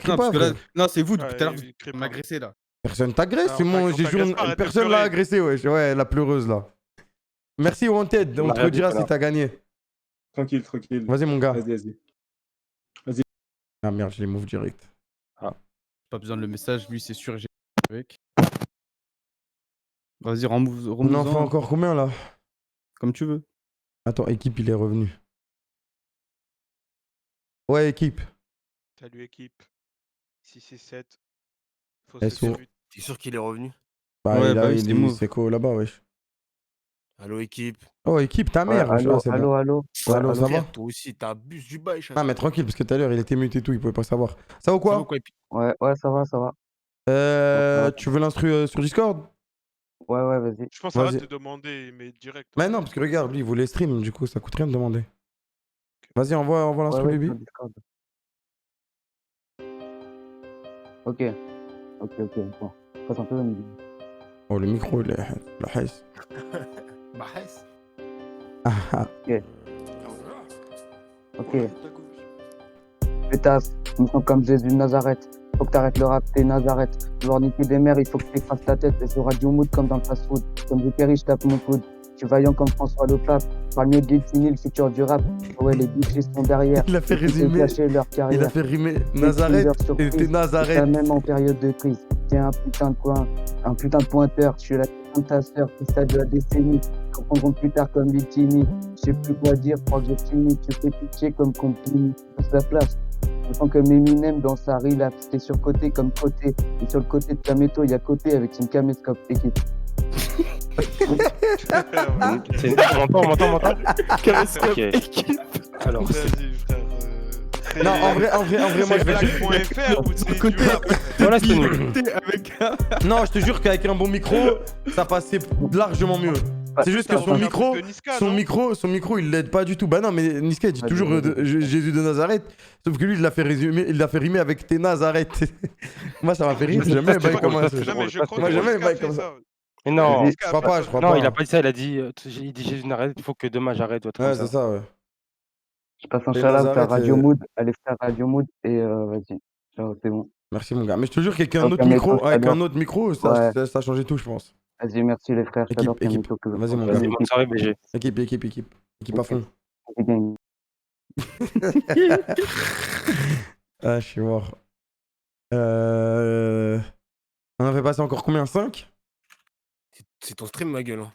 Non, c'est vous, depuis tout à l'heure, vous m'agressez là. Personne t'agresse, c'est mon. Personne l'a agressé, ouais, la pleureuse là. Merci Wanted, on te redira si t'as gagné. Tranquille. Vas-y, mon gars. Vas-y. Ah merde, je les move direct. Pas besoin de le message, lui c'est sûr, j'ai avec. Vas-y, remove. On en fait encore combien là? Comme tu veux. Attends, équipe, il est revenu. Ouais, équipe. Salut, équipe. 6-7. SO. T'es sûr qu'il est revenu? Bah, ouais, il est Seco là-bas, wesh. Allô, équipe. Oh, équipe, ta mère. Allô, ça allô. va? Toi aussi, t'abuses du bail. Ah, mais tranquille, parce que tout à l'heure, il était mute et tout, il pouvait pas savoir. Ça va ou quoi? Ouais, ça va. Tu veux l'instru sur Discord? Ouais, vas-y. Je pense que ça va te demander, mais direct. Mais non, parce que regarde, lui, il voulait stream, du coup, ça coûte rien de demander. Vas-y, envoie l'instru, Bibi. Ok. Bon. Passe un peu. Oh, le micro, il est. La haisse. Bahès. Ok. Pétasse, ils sont comme Jésus de Nazareth. Faut que t'arrêtes le rap, t'es Nazareth. Vouloir niquer des mères, il faut que t'effaces ta tête. Et sur Radio Mood comme dans le fast-food. Comme j'ai péri, je tape mon coude. Je suis vaillant comme François Le Pape. Parle mieux de Guilty, le futur du rap. Ouais, les bitches sont derrière. Il a fait résumer. Leur carrière. Il a fait rimer Nazareth et c'était Nazareth. Même en période de crise. T'es un putain de pointeur. Je suis la putain de ta sœur, c'est ça de la décennie. Ils comprendront plus tard comme Vitini. Je sais plus quoi dire, crois que j'ai fini. Tu fais pitié comme Compini. Passe la place. Autant comme Eminem dans sa relapse. T'es sur côté comme côté. Et sur le côté de Kameto, il y a côté avec son caméscope équipe. On m'entend Caméscope Ok. équipe. Alors, Vas-y, frère. Non, en vrai, moi je vais juste. Black.fr ou c'est Côté- du rap? voilà, c'est nul. Côté avec un. Non, je te jure qu'avec un bon micro, ça passait largement mieux. C'est juste que Ça son ressemble à un micro, truc de Niska, son micro, il l'aide pas du tout. Bah non, mais Niska il dit toujours Jésus de Nazareth, sauf que lui il l'a fait rimer avec tes Nazareth. Moi ça m'a fait rire, j'ai jamais bail comme ça. Non, mais je crois Moi que jamais Niska bail fait comme ça. ça. Mais non, Je crois pas, je crois non, pas. il a pas dit ça, il a dit Jésus n'arrête, il faut que demain j'arrête. Ou un truc Ouais, comme c'est ça, ouais. Je passe un Les shout-out à Nazareth, Radio Mood, allez faire Radio Mood et vas-y. Ciao, c'est bon. Merci mon gars. Mais je te jure qu'avec un Ok, autre mais micro, quand avec j'adore. un autre micro, Ouais. ça a changé tout, je pense. Vas-y, merci les frères. J'adore Équipe. Kameto que- Vas-y mon Vas-y, gars. Bonne soirée, BG. Équipe à fond. équipe gang. Ah, je suis mort. On en fait passer encore combien? 5? C'est ton stream, ma gueule. Hein.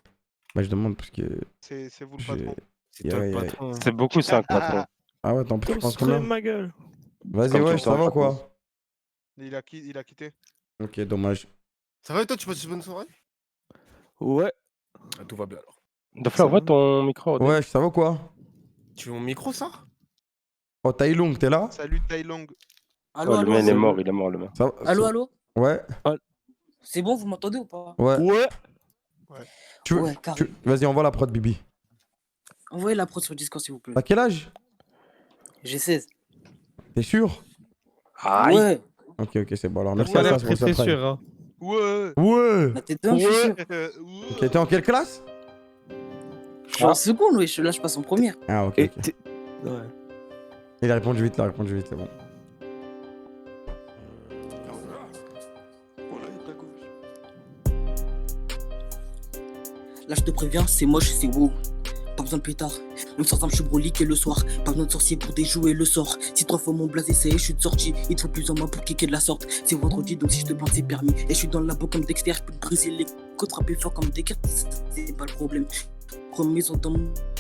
Bah je demande parce que... C'est vous le patron. C'est toi le patron. C'est beaucoup 5 patron. Ah ouais, t'en Ton penses combien? stream, ma gueule. Vas-y, Comme ouais, tout ça le temps, va quoi? Il a quitté. Ok, dommage. Ça va et toi, tu passes une bonne soirée? Ouais. Ah, tout va bien alors. Dofla, envoie ton micro. Ouais, ça va quoi? Tu veux mon micro, ça? Oh, Tailong, t'es là? Salut Tailong. Allô, Le allô, mien, il est allô. mort, il est mort, le mien. Ça va? Allô, allô. Ouais. C'est bon, vous m'entendez ou pas? Ouais. Ouais. Tu veux... Ouais, carré. Vas-y, envoie la prod, Bibi. Envoyez la prod sur Discord, s'il vous plaît. T'as quel âge? J'ai 16. T'es sûr? Aïe. Ouais. Ok, c'est bon. Alors, merci Ça a à l'air ça très pour très cette sûr. Hein. Ouais. Ouais. Bah, t'es dingue, je suis sûr. Ok, t'es en quelle classe? Je suis en seconde, oui. Là, je passe en première. Ah, ok. Et ok. Ouais. Il a répondu vite, c'est bon. Là, je te préviens, c'est moche, c'est wow. Pas besoin de pétard. Même sans arme, je suis broliqué le soir. Pas besoin de sorcier pour déjouer le sort. Si 3 fois mon blaze essayé, je suis de sortie. Il te faut plus en main pour kicker de la sorte. C'est vendredi, donc si je te plante, c'est permis. Et je suis dans le labo comme Dexter. Je peux te briser les côtes, frapper fort comme des cartes. C'est pas le problème. Remise dans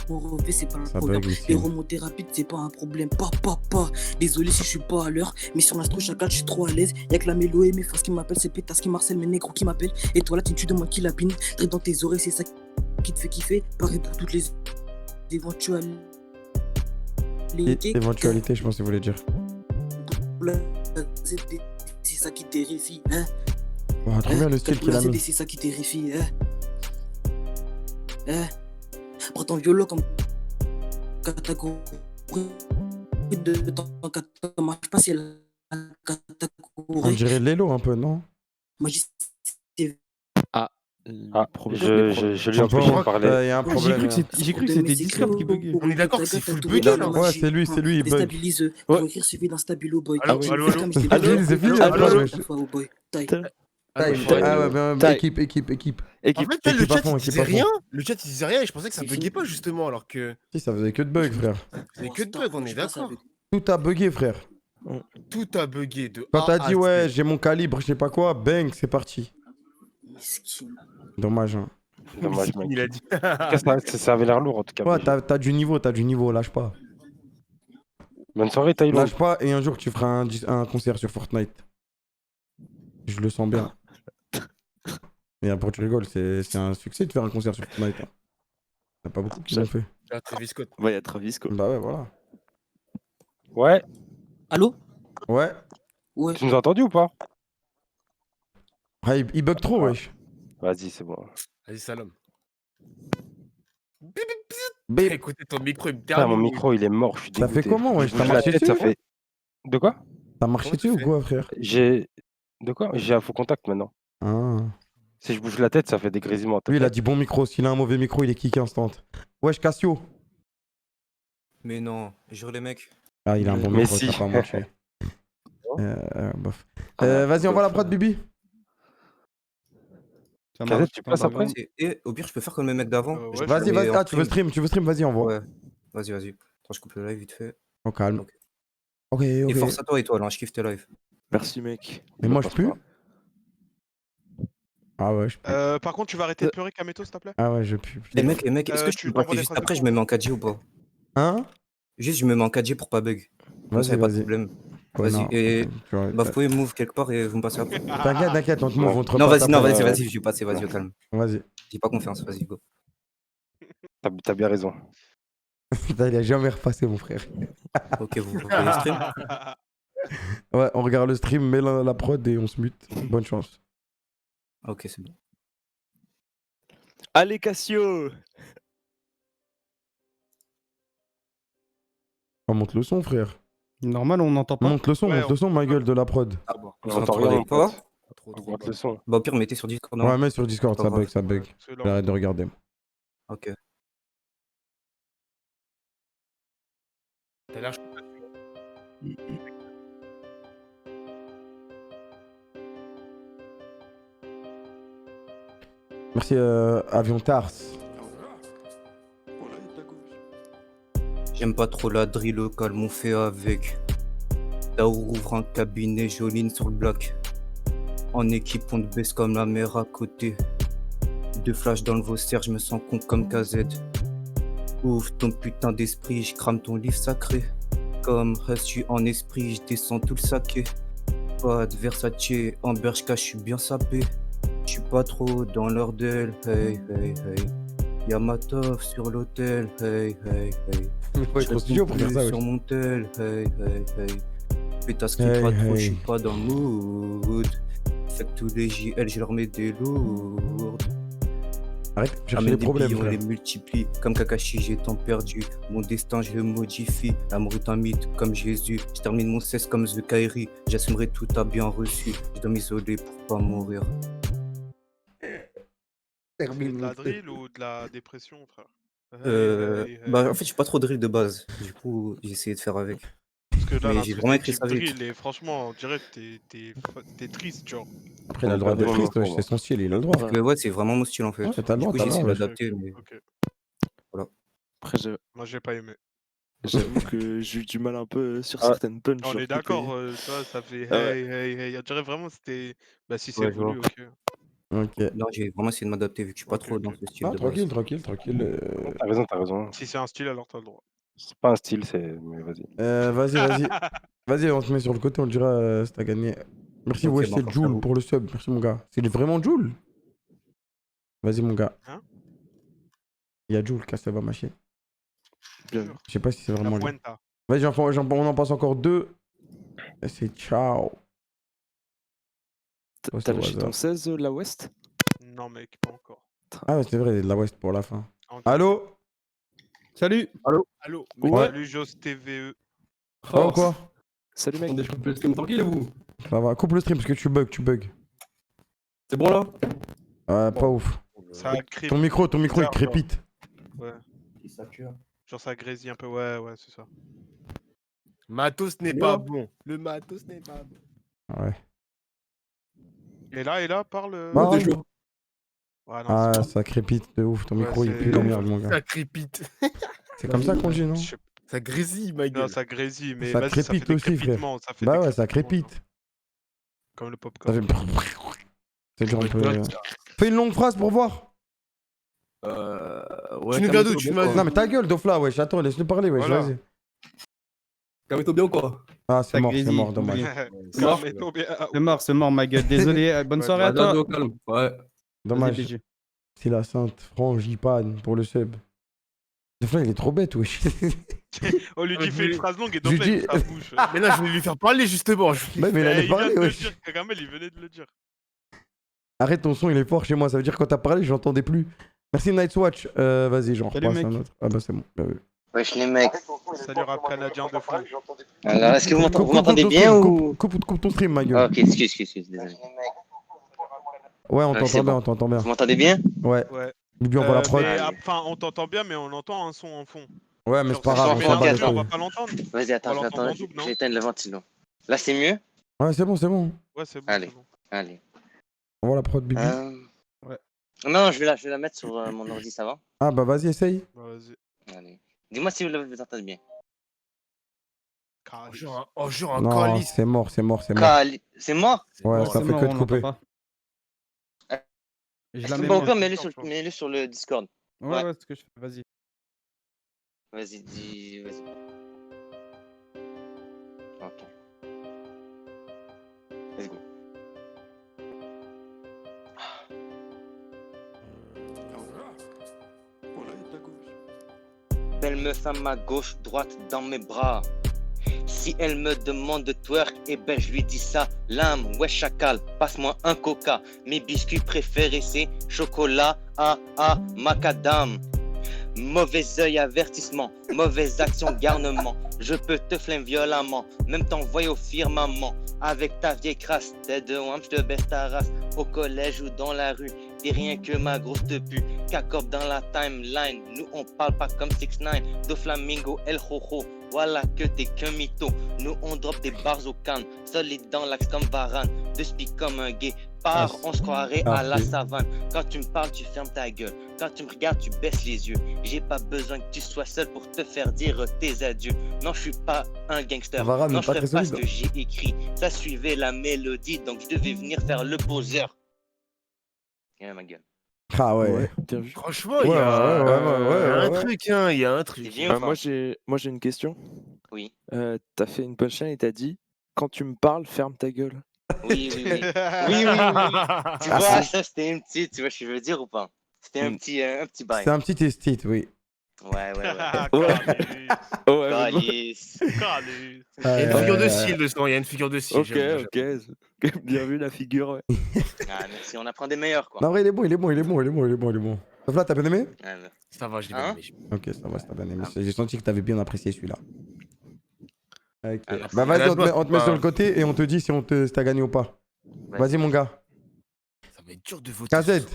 mon revêt, c'est pas le Ça problème. bug ici. Les remontées rapides, c'est pas un problème. Pas. Désolé si je suis pas à l'heure. Mais sur l'instru, chacal, je suis trop à l'aise. Y'a que la mélo et mes forces qui m'appellent. C'est pétasse qui marcelle, mes négros qui m'appellent. Et toi là, tu demandes qui lapine. Drip dans tes oreilles, c'est ça qui te fait kiffer. Pareil pour toutes les éventualités. Éventualité, je pense que vous voulez dire. C'est ça qui terrifie, hein? Oh, trop bien le style qu'il a mis. C'est ça qui terrifie, hein? Prends ton violon comme catégorie de temps. Marche pas, c'est la On catégorie. dirait Lelo un peu, non? Moi, je dis, Ah, je lui ai On empêché peut- de parler. y a un J'ai problème. cru que c'était Discord qui buguait. On est d'accord que c'est full bugué là. Ouais, c'est lui, il bug. déstabilise. Pour écrire, suffit d'un stabilo boy. Allô, Tu allô, me fais allô. comme si Allô, c'était c'est fini, un allô, jeu wesh. à la fois, oh boy. Taille. Ah ouais, bien, Taille. équipe. En fait, le Équipe à chat fond, il équipe disait à fond. rien. Le chat il disait rien et je pensais que ça buguait pas justement alors que Si, ça faisait que de bugs, frère. c'est que de bugs, on est d'accord. Tout a bugué, frère. Tout a bugué de Quand A t'as à dit, Z. ouais, j'ai mon calibre, je sais pas quoi, bang, c'est parti. Dommage, hein. Dommage, mec. Il a dit. Ça avait l'air lourd en tout cas. Ouais, t'as du niveau, lâche pas. Bonne soirée, Taïwan. Lâche pas, et un jour, tu feras un concert sur Fortnite. Je le sens bien. Mais après, tu rigoles, c'est un succès de faire un concert sur Fortnite. Hein. Y'a pas beaucoup qui l'ont fait. Ah, Travis Scott. Ouais, il y a Travis Scott. Bah ouais, voilà. Ouais. Allô? Ouais. Ouais. Tu nous as entendu ou pas? Ah, il bug trop, wesh. Vas-y, c'est bon. Vas-y, Salom. Bip. Écoutez, ton micro il me Ah, mon termine. micro, il est mort, je suis Ça dégoûté. fait comment, wesh? Je T'as bouge la marché tête, dessus, ça fait... De quoi? T'as marché dessus ou quoi, frère? J'ai... De quoi? J'ai un faux contact maintenant. Ah. Si je bouge la tête, ça fait des grésillements. Lui, il a dit bon micro. S'il a un mauvais micro, il est kick instant. Wesh, Cassio. Mais non, jure les mecs. Ah, il a un bon Mais micro, si. t'as pas menti. Bof. Vas-y, envoie la prod, Bibi. Kazet, tu passes après? Et au pire, je peux faire comme les mecs d'avant. Vas-y, vas-y. Ah, tu veux stream, vas-y, envoie. Ouais, vas-y. Attends, je coupe le live vite fait. Oh, calme. Ok. Et force à toi, étoile, hein, je kiffe tes lives. Merci, mec. Mais moi, je pue. Ah ouais, je pue. Par contre, tu vas arrêter de pleurer, Kameto, s'il te plaît? Ah ouais, je pue. Les mecs, est-ce que je tu peux t'envoies braquer des juste phrases de après, je pro, me mets en 4G ou pas? Hein? Juste, je me mets en 4G pour pas bug. Comme ça, Vas-y, y'a pas de vas-y. problème. Ouais, Vas-y, non, et. tu vois, Bah, vous pouvez move quelque part et vous me passez après. T'inquiète, on te move, on te Non, repasse vas-y, non, après. vas-y, je vais passer, vas-y, au calme. Vas-y. J'ai pas confiance, vas-y, go. T'as bien raison. Putain, il a jamais repassé, mon frère. Ok, vous voyez le stream? Ouais, on regarde le stream, met la prod et on se mute. Bonne chance. Ok, c'est bon. Allez, Cassio! On monte le son, frère. Normal, on n'entend pas. Monte le son, ma gueule de la prod. Vous entendez pas? Monte le son. Bah, au pire, mettez sur Discord. Ouais, mets sur Discord, Pas ça grave. bug, ça bug. J'arrête de regarder. Ok. T'as l'air Merci, Avion Tars. J'aime pas trop la drill locale, m'on fait avec. Daour ouvre un cabinet, Joline sur le bloc. En équipe, on te baisse comme la mer à côté. Deux flashs dans le Vauster, je me sens con comme KZ. Ouvre ton putain d'esprit, je crame ton livre sacré. Comme reçu en esprit, je descends tout le saké. Pas de Versace, en Bershka, je suis bien sapé. Je suis pas trop dans l'heure d'elle, hey hey hey. Y'a ma toffe sur l'hôtel, hey hey hey. Faut être au studio pour faire ça, sur wesh. mon tel, hey hey hey. Pétasse qui Hey, pas trop, hey. j'suis pas dans le mood. Fait que tous les JL, je leur mets des lourdes. Arrête de chercher Amène les des problèmes, billes, on frère. les multiplie. Comme Kakashi, j'ai tant perdu. Mon destin, je le modifie. L'amour est un mythe, comme Jésus. Je termine mon cesse comme The Kairi. J'assumerai tout à bien reçu. Je dois m'isoler pour pas mourir. C'est de la drill ou de la dépression, frère? Bah, en fait, je suis pas trop drill de base. Du coup, j'ai essayé de faire avec. Parce que là, Mais la j'ai truc, vraiment c'est écrit type ça vite. drill et franchement, on dirait que t'es triste, genre. Après, il a le droit d'être triste, wesh, c'est son style, il a le droit. Parce que, ouais, c'est vraiment mon style en fait. Ouais, t'as le Du droit, coup, t'as j'ai le essayé de droit, l'adapter, mais. Ok. Voilà. Après, Moi, j'ai pas aimé. j'avoue que j'ai eu du mal un peu sur Ah. certaines punches. On genre est toutes d'accord, les- tu vois, ça fait Ah ouais. hey, hey, hey. On dirait vraiment que c'était. Bah, si c'est Ouais, je voulu, vois. ok. Ok. Non, j'ai vraiment essayé de m'adapter vu que je suis pas trop dans ce style Non, de tranquille, base. tranquille. T'as raison. Si c'est un style, alors t'as le droit. C'est pas un style, c'est. Mais vas-y. Vas-y. Vas-y, on te met sur le côté, on le dira si t'as gagné. Merci, Ok, wesh, bon, c'est force à Joule vous. pour le sub. Merci, mon gars. C'est vraiment Joule? Vas-y, mon gars. Hein? Il y a Joule, casse va mâcher. Bien. Je sais pas si c'est La vraiment lui. Fuenta. Vas-y, on en passe encore deux. Et c'est ciao. Poste T'as au lâché ton hasard. 16 la West? Non, mec, pas encore. Ah ouais, c'est vrai, de la West pour la fin. Ah, Allô? Salut. Allô, Ouais. salut Jos TVE. Ça va ou quoi? Salut mec. Attendez, je coupe le stream tranquille, vous. Ça va, coupe le stream parce que tu bugs. C'est bon là? Ouais, pas ouf. Ça crépite. Ton micro, il bizarre, crépite. Ouais. Genre ça grésille un peu, ouais, c'est ça. Matos n'est pas bon. Le matos n'est pas bon. Ouais. Et là, parle. Bah, T'es chaud. Ouais, non, Ah, c'est pas- ça crépite de ouf. Ton Ouais, micro, il c'est- pue la merde, mon Ça gars. crépite. C'est comme ça qu'on dit, non? Je sais- Ça grésille ma Non, gueule. ça grésille, mais Ça vas-y, ça fait crépite des aussi, frère. crépitements. Ça fait Bah des ouais, ça crépitements, crépite. genre. Comme le Ça popcorn. fait... C'est genre un peu... rigole, Fais une longue phrase pour voir. Ouais, Tu nous gardes où, tu m'as dit. Non, mais ta gueule, Dofla, wesh. Attends, laisse-le parler, wesh. Voilà. Vas-y. Calme-toi bien ou quoi? Ah, c'est Ça mort, grésille, dommage. oublie. C'est mort, ma gueule. Désolé, bonne Ouais, soirée à Vas-y, toi. au calme. Ouais. Dommage. Vas-y, BG. C'est la sainte frangipane pour le sub. Dofla, il est trop bête, wesh. On lui dit fais une phrase longue et Je lui donc là, il dis- ouvre sa bouche. Mais là, je vais lui faire parler justement. Ouais, mais il allait Il vient parler, de le wesh. dire, Kagamel, il venait de le dire. Arrête ton son, il est fort chez moi. Ça veut dire que quand t'as parlé, j'entendais plus. Merci Nightwatch. Vas-y, j'en Salut, repasse un mec. autre. Ah bah c'est bon. Bah, oui. Wesh les mecs. Salut rap canadien de fou. Alors, est-ce que vous Coupe m'entendez ton bien stream, ou. coupe ton stream, ma gueule. Ah, ok, excuse, désolé. Ouais, on c'est t'entend bien, bon. on t'entend bien. Vous m'entendez bien? Ouais. Ouais. Bibi, on voit la prod. Mais, Allez. enfin, on t'entend bien, mais on entend un son en fond. Ouais, mais Genre, c'est pas si grave, on on met s'en bat les l'intérieur, on couilles. va pas l'entendre. Vas-y, attends, On je vais l'entend en attendre. double, non? J'éteins le ventilo. Là, c'est mieux? Ouais, c'est bon. Ouais, c'est bon. Allez. c'est bon. Allez. On voit la prod, Bibi. Ouais. Non, je vais la mettre sur mon ordi, ça va? Ah bah vas-y, essaye. Bah, vas-y. Allez. Dis-moi si vous entendez bien. Oh, jure un Non, calice. c'est mort. C'est mort? Ouais, Bon, ça c'est fait mort, que on de l'entend couper. pas. Je la mets Bon, moi. encore, mets-le sur le Discord. Ouais, ouais, c'est ce que je fais. Vas-y. Vas-y, dis. Vas-y. Ok. Let's go. Belle meuf à ma gauche, droite dans mes bras. Si elle me demande de twerk, eh ben je lui dis ça. Lame, ouais chacal, passe-moi un coca. Mes biscuits préférés c'est chocolat, macadam. Mauvais œil avertissement, mauvaise action garnement. Je peux te flinguer violemment, même t'envoyer au firmament. Avec ta vieille crasse, tête de wamp, je te baisse ta race. Au collège ou dans la rue, t'es rien que ma grosse te pue. Cacop dans la timeline, nous on parle pas comme 6ix9ine. Do Flamingo, El Jojo, voilà que t'es qu'un mytho. Nous on drop des bars au canne, solide dans l'axe comme Varane. De speak comme un gay, part, on se croirait à la savane. Quand tu me parles, tu fermes ta gueule. Quand tu me regardes, tu baisses les yeux. J'ai pas besoin que tu sois seul pour te faire dire tes adieux. Non, je suis pas un gangster. Varane, Non, je pas ferais très pas ce solide. que j'ai écrit. Ça suivait la mélodie, donc je devais venir faire le poseur. Yeah, ma gueule. Ah ouais. Franchement, il y a un truc, hein, il y a un truc. Moi j'ai une question. Oui. T'as fait une punchline et t'as dit quand tu me parles, ferme ta gueule. Oui. Tu vois, ça c'était une petite, tu vois ce que je veux dire ou pas? C'était un petit bail. C'est un petit esthète, oui. Ouais. Calice. Il y a une figure de style dedans, il y a une figure de style. Ok. Bien vu la figure, ouais. Ah, merci, on apprend des meilleurs quoi. Non, en vrai, il est bon. Là, t'as bien aimé? Ça va, je l'ai bien aimé. Ok, ça va, t'as bien aimé. J'ai senti que t'avais bien apprécié celui-là. Ok. Alors, Bah vas-y, on te met pas- sur le côté et on te dit si t'as gagné ou pas. Vas-y mon gars. Ça va être dur de voter. KZ,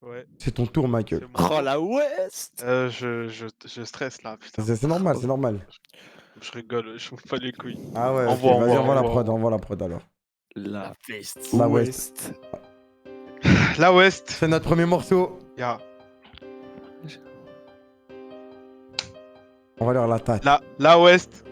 Ouais. c'est ton tour Michael. Oh la West. Je stresse là, putain. C'est normal, c'est normal. Je rigole, je m'en bats les couilles. Ah ouais, ok, Envoie, vas-y, envoie, envoie la prod alors. La West. La West. La West. C'est notre premier morceau. Ya. On va leur la tête. La West.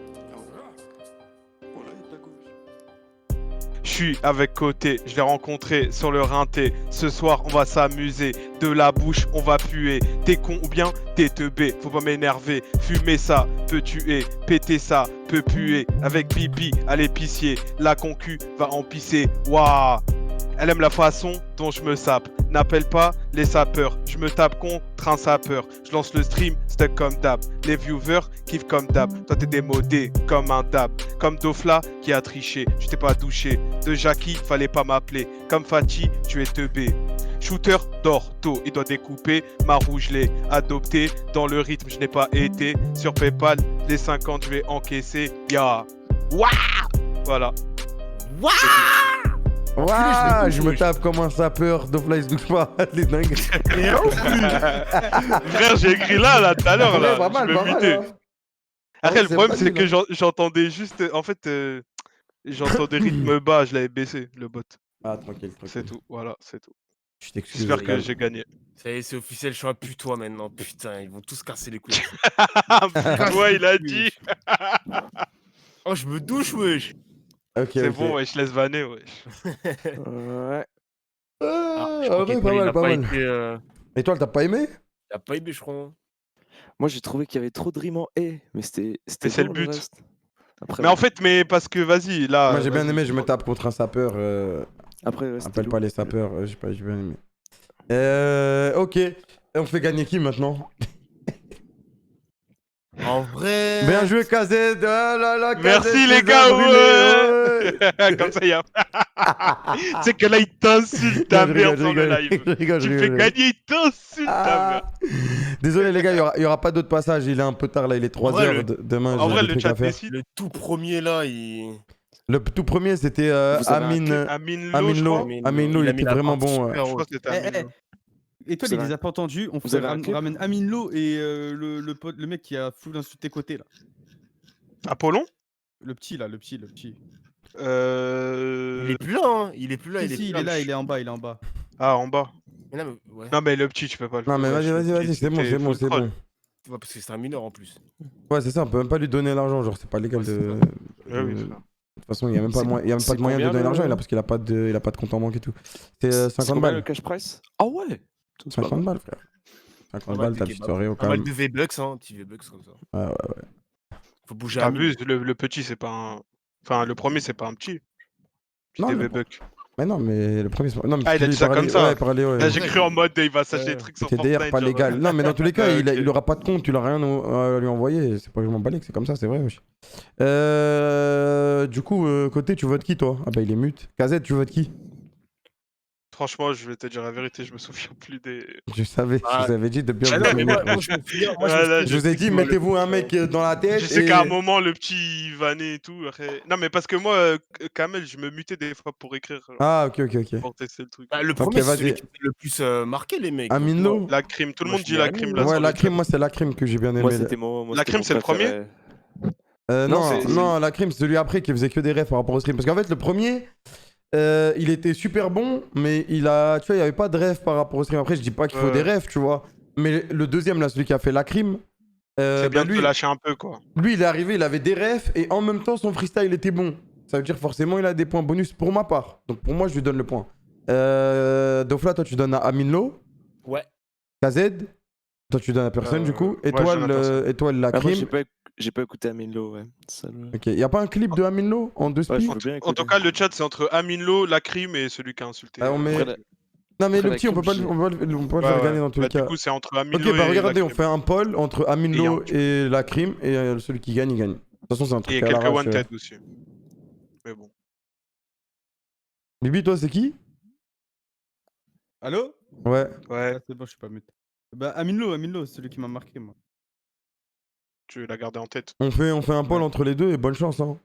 Je suis avec Côté, je l'ai rencontré sur le rinté. Ce soir, on va s'amuser. De la bouche, on va puer. T'es con ou bien t'es teubé. Faut pas m'énerver. Fumer ça peut tuer. Péter ça peut puer. Avec Bibi à l'épicier, la concu va en pisser. Waouh! Elle aime la façon dont je me sape. N'appelle pas les sapeurs. Je me tape contre un sapeur. Je lance le stream, stuck comme d'hab. Les viewers kiffent comme d'hab. Toi t'es démodé comme un dab. Comme Dofla qui a triché. Je t'ai pas douché. De Jackie, fallait pas m'appeler. Comme Fatih, tu es teubé. Shooter d'ortho, il doit découper. Ma rouge l'ai adopté. Dans le rythme, je n'ai pas été. Sur PayPal, les 50, je vais encaisser. Ya. Waouh! Voilà. Waouh, je me tape comme un sapeur. Dofla, il se douche pas. Les dingues. Frère, j'ai écrit là, tout à l'heure, là. Pas mal, Je me pas mal. mutais. Hein. Après, Ouais, le c'est problème, pas c'est nul, que hein. j'entendais juste. En fait, j'entendais rythme bas, je l'avais baissé, le bot. Ah, tranquille. C'est tout, voilà, c'est tout. Je t'excuse. J'espère que Regarde. j'ai gagné. Ça y est, c'est officiel, je suis un putois maintenant. Putain, ils vont tous casser les couilles. Putois, il a dit. Oh, je me douche, wesh. Ok, C'est ok. bon, ouais, je laisse vanner, ouais. Ouais. Je Ah, crois ouais, qu'Étoile, pas il mal, a pas pas mal. été. Étoile, t'as pas aimé? Il a pas aimé, je crois. Moi j'ai trouvé qu'il y avait trop de rimes en et, mais c'était Mais c'est bon, le but. reste. Après, Mais en fait, parce que vas-y, là. Moi j'ai bien vas-y. aimé, je me tape contre un sapeur. Après, ouais, c'était Appelle pas lourd. les sapeurs, j'ai bien aimé. Ok, on fait gagner qui maintenant? En vrai. Bien joué KZ, ah là là, KZ, Merci les les gars, a brûlés, ouais. Comme ça, il y a. Tu sais que là, il t'insulte ta Je mère rigole, sur le je live. rigole, je Tu fais rigole. gagner, il t'insulte ta mère. Désolé les gars, il y aura pas d'autre passage, il est un peu tard là, il est 3h, vrai, demain En j'ai vrai, des le trucs chat à faire. décide. Le tout premier là, il. Le tout premier c'était Vous avez un Amin Amin Lo, je Lo. crois. Amin Lo, il a était mis la vraiment barre bon. super Je crois haute. que c'était Amin Lo. Étoile, Vous il avez les a pas entendus. On vous fait avez un clip ramène Aminlo et le mec qui a full insulté côté là. Apollon Le petit là, le petit. Il est plus là, hein. Il est plus là, Si, il est si, plus il est là, mais il est en bas, il est en bas. Ah, en bas. Mais non, mais ouais. Non, mais le petit, tu peux pas le Non mais ouais, vas-y, c'est bon, c'était c'est bon, full c'est troll. bon. Ouais, parce que c'est un mineur en plus. Ouais c'est ça, on peut même pas lui donner l'argent, genre c'est pas légal de... Ouais, oui, frère. toute façon, il n'y a même pas, C'est- y a même pas c'est de moyen de combien, donner le- l'argent, parce qu'il a pas de compte en banque et tout. C'est 50 combien balles. le cash price? Ah ouais. C'est pas 50 mal. balles, frère. 50 balles, t'as une petite soirée au Pas mal calme. de V-Bucks, hein, petit V-Bucks comme ça. Ouais, ouais, ouais. Faut bouger à T'abuses, le petit, c'est pas un. Enfin, le premier, c'est pas un petit. Non, C'était le V-Buck. Mais non, mais le premier. Non, mais Ah, il a dit ça comme ça. Ouais, parlait, ouais. Là, j'ai cru en mode, il va s'acheter des trucs sur C'est Fortnite. d'ailleurs pas genre. légal. Non, mais dans tous les cas, Ouais, ok. il aura pas de compte, tu l'as rien à lui envoyer. C'est pas que je m'en balais, c'est comme ça, c'est vrai. Wesh. Du coup, côté, tu votes qui toi? Ah bah il est mute. KZ, tu votes qui? Franchement, je vais te dire la vérité, je me souviens plus des. Je savais, je vous avais dit de bien Ah vous non, mais souvenir. moi, je me souviens. Moi, Je vous ai dit, mettez-vous un mec dans la tête. Je sais et- qu'à un moment, le petit vanait et tout. Après... Non, mais parce que moi, Kamel, je me mutais des fois pour écrire. Ah, ok. Pour tester le truc. Bah, le Ok, premier, c'est vas-y. celui qui était le plus marqué, les mecs. Aminlo. Donc, La crime, tout le moi, monde je dit mets la Amine, crime là. là. Ouais, sur la le crime, chat. moi c'est la crime que j'ai bien aimé. Moi, c'était mon. La crime, c'est le premier Non, la crime, c'est celui après qui faisait que des refs par rapport au stream. Parce qu'en fait, le premier, il était super bon, mais tu vois, il n'y avait pas de ref par rapport au stream. Après, je dis pas qu'il faut des refs, tu vois. Mais le deuxième, là, celui qui a fait la crime. C'est bien de lui, te lâcher un peu, quoi. lui, il est arrivé, il avait des refs et en même temps, son freestyle était bon. Ça veut dire forcément, il a des points bonus pour ma part. Donc pour moi, je lui donne le point. Dofla, toi, tu donnes à Aminlo. Ouais. KZ, toi, tu donnes à personne, du coup. Étoile, la Ah, moi, crime. j'ai pas écouté Aminlo, ouais. Ça, Ok, y a pas un clip de Aminlo en deux Ouais, je speeds? veux bien En tout cas, le chat, c'est entre Aminlo, la crime et celui qui a insulté. Ah, on met- Après, Non mais après, le la petit, on peut crime, pas, on peut pas le Ouais, faire ouais. gagner dans tous Bah, les cas. Du coup, c'est entre Aminlo Ok, bah et regardez, la on crime. fait un poll entre Aminlo et la crime et celui qui gagne, il gagne. De toute façon, c'est un truc Et à quelques l'arrache. one-ted aussi. Mais bon. Bibi, toi, c'est qui? Allô? Ouais. Ouais. Ah, c'est bon, je suis pas mute. Bah, Aminlo, c'est celui qui m'a marqué, moi. Tu l'as gardé en tête. On fait un poll entre les deux et bonne chance. Hein.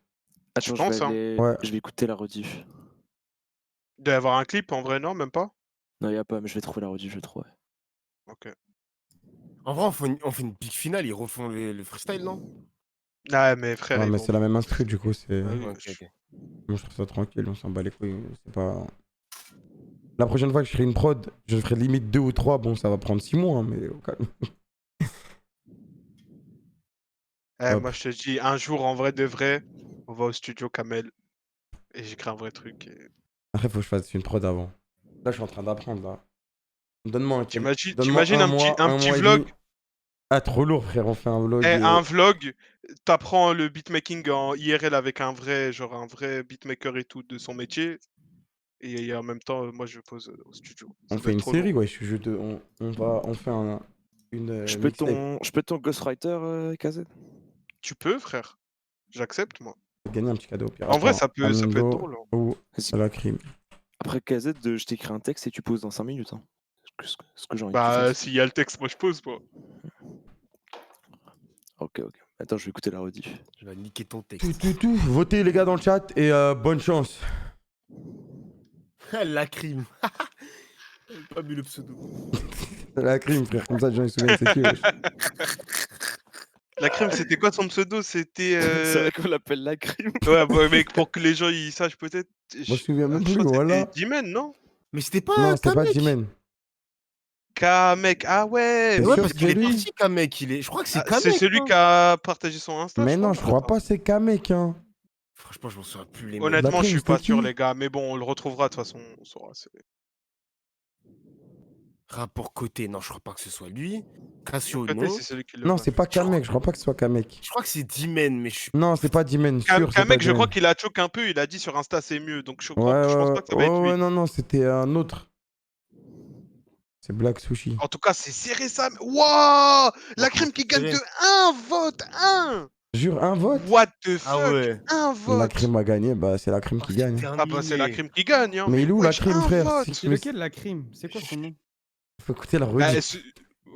Attends, pense, je vais hein. aller... Ouais. Je vais écouter la rediff. Il doit y avoir un clip, en vrai, non, même pas. Non, y a pas, mais je vais trouver la rediff, je vais trouver. Ok. En vrai, on fait une big finale, ils refont le freestyle, non? Ah, mais frère, Ouais, ils mais vont- c'est la même instru, du coup, c'est. Ah oui, Ok, ok. Moi, je trouve ça tranquille, on s'en bat les couilles. C'est pas. La prochaine fois que je ferai une prod, je ferai limite 2 ou 3. Bon, ça va prendre 6 mois, hein, mais au calme. Hop. Moi, je te dis, un jour, en vrai de vrai, on va au studio Kamel et j'écris un vrai truc. Après, faut que je fasse une prod avant. Là, je suis en train d'apprendre, là. Donne-moi un T'imagines donne-moi un petit mois et vlog demi. Ah, trop lourd, frère, on fait un vlog. Un vlog, t'apprends le beatmaking en IRL avec un vrai beatmaker et tout de son métier. Et en même temps, moi, je pose au studio. Ça On doit fait être une trop série, lourd. ouais. On fait une. Je peux mixtape. ton Ghostwriter, KZ? Tu peux, frère. J'accepte, moi. Gagner un petit cadeau. Puis En vrai, attends, ça peut être Amindo drôle, hein. Ou la crime. Après KZ, je t'écris un texte et tu poses dans 5 minutes. Hein. Ce que j'ai envie de Bah, faire. s'il y a le texte, moi, je pose, moi. Ok. Attends, je vais écouter la rediff. Je vais niquer ton texte. Tout. Votez, les gars, dans le chat et bonne chance. La crime. J'ai pas mis le pseudo. La crime, frère. Comme ça, les gens ils se souviennent, c'est qui, wesh. La crime, c'était quoi son pseudo? C'était. C'est vrai qu'on l'appelle la crime. Ouais, bah, mais pour que les gens ils sachent peut-être. Moi, je me souviens même je plus, crois que voilà. c'était Dimen, non? Mais c'était pas Non, c'était pas Kamek. Jimen. Kamek, ah ouais! T'es Ouais, sûr parce que qu'il c'est est lui parti, Kamek. Je crois que c'est Ah, Kamek. c'est celui hein. qui a partagé son Insta. Mais non, je crois pas, c'est Kamek, hein. Franchement, je m'en souviens plus les Honnêtement, La je crime, suis pas c'était sûr, qui? les gars. Mais bon, on le retrouvera de toute façon. On saura. Rapport côté, non, je crois pas que ce soit lui. Cassio, Côté, non. c'est celui qui le Non, vote. c'est pas Kamek, je crois pas que ce soit Kamek. Je crois que c'est Dimen, mais je suis. Non, c'est pas Dimen, sûr. c'est pas Kamek, je crois Dimen. qu'il a choqué un peu. Il a dit sur Insta, c'est mieux. Donc je Ouais, pense pas que ça va être lui. ouais, non, c'était un autre. C'est Black Sushi. En tout cas, c'est serré ça. Wouah! La crime qui gagne serré. de 1 vote! 1! Jure, un vote? What the fuck? Ah ouais. Un La vote! crime a gagné, bah c'est la crime qui gagne. Ah bah c'est la crime qui gagne, hein. Mais il est où la Wesh, crime, un frère? vote. C'est lequel la crime? C'est quoi son nom? Faut écouter la Eh, rediff.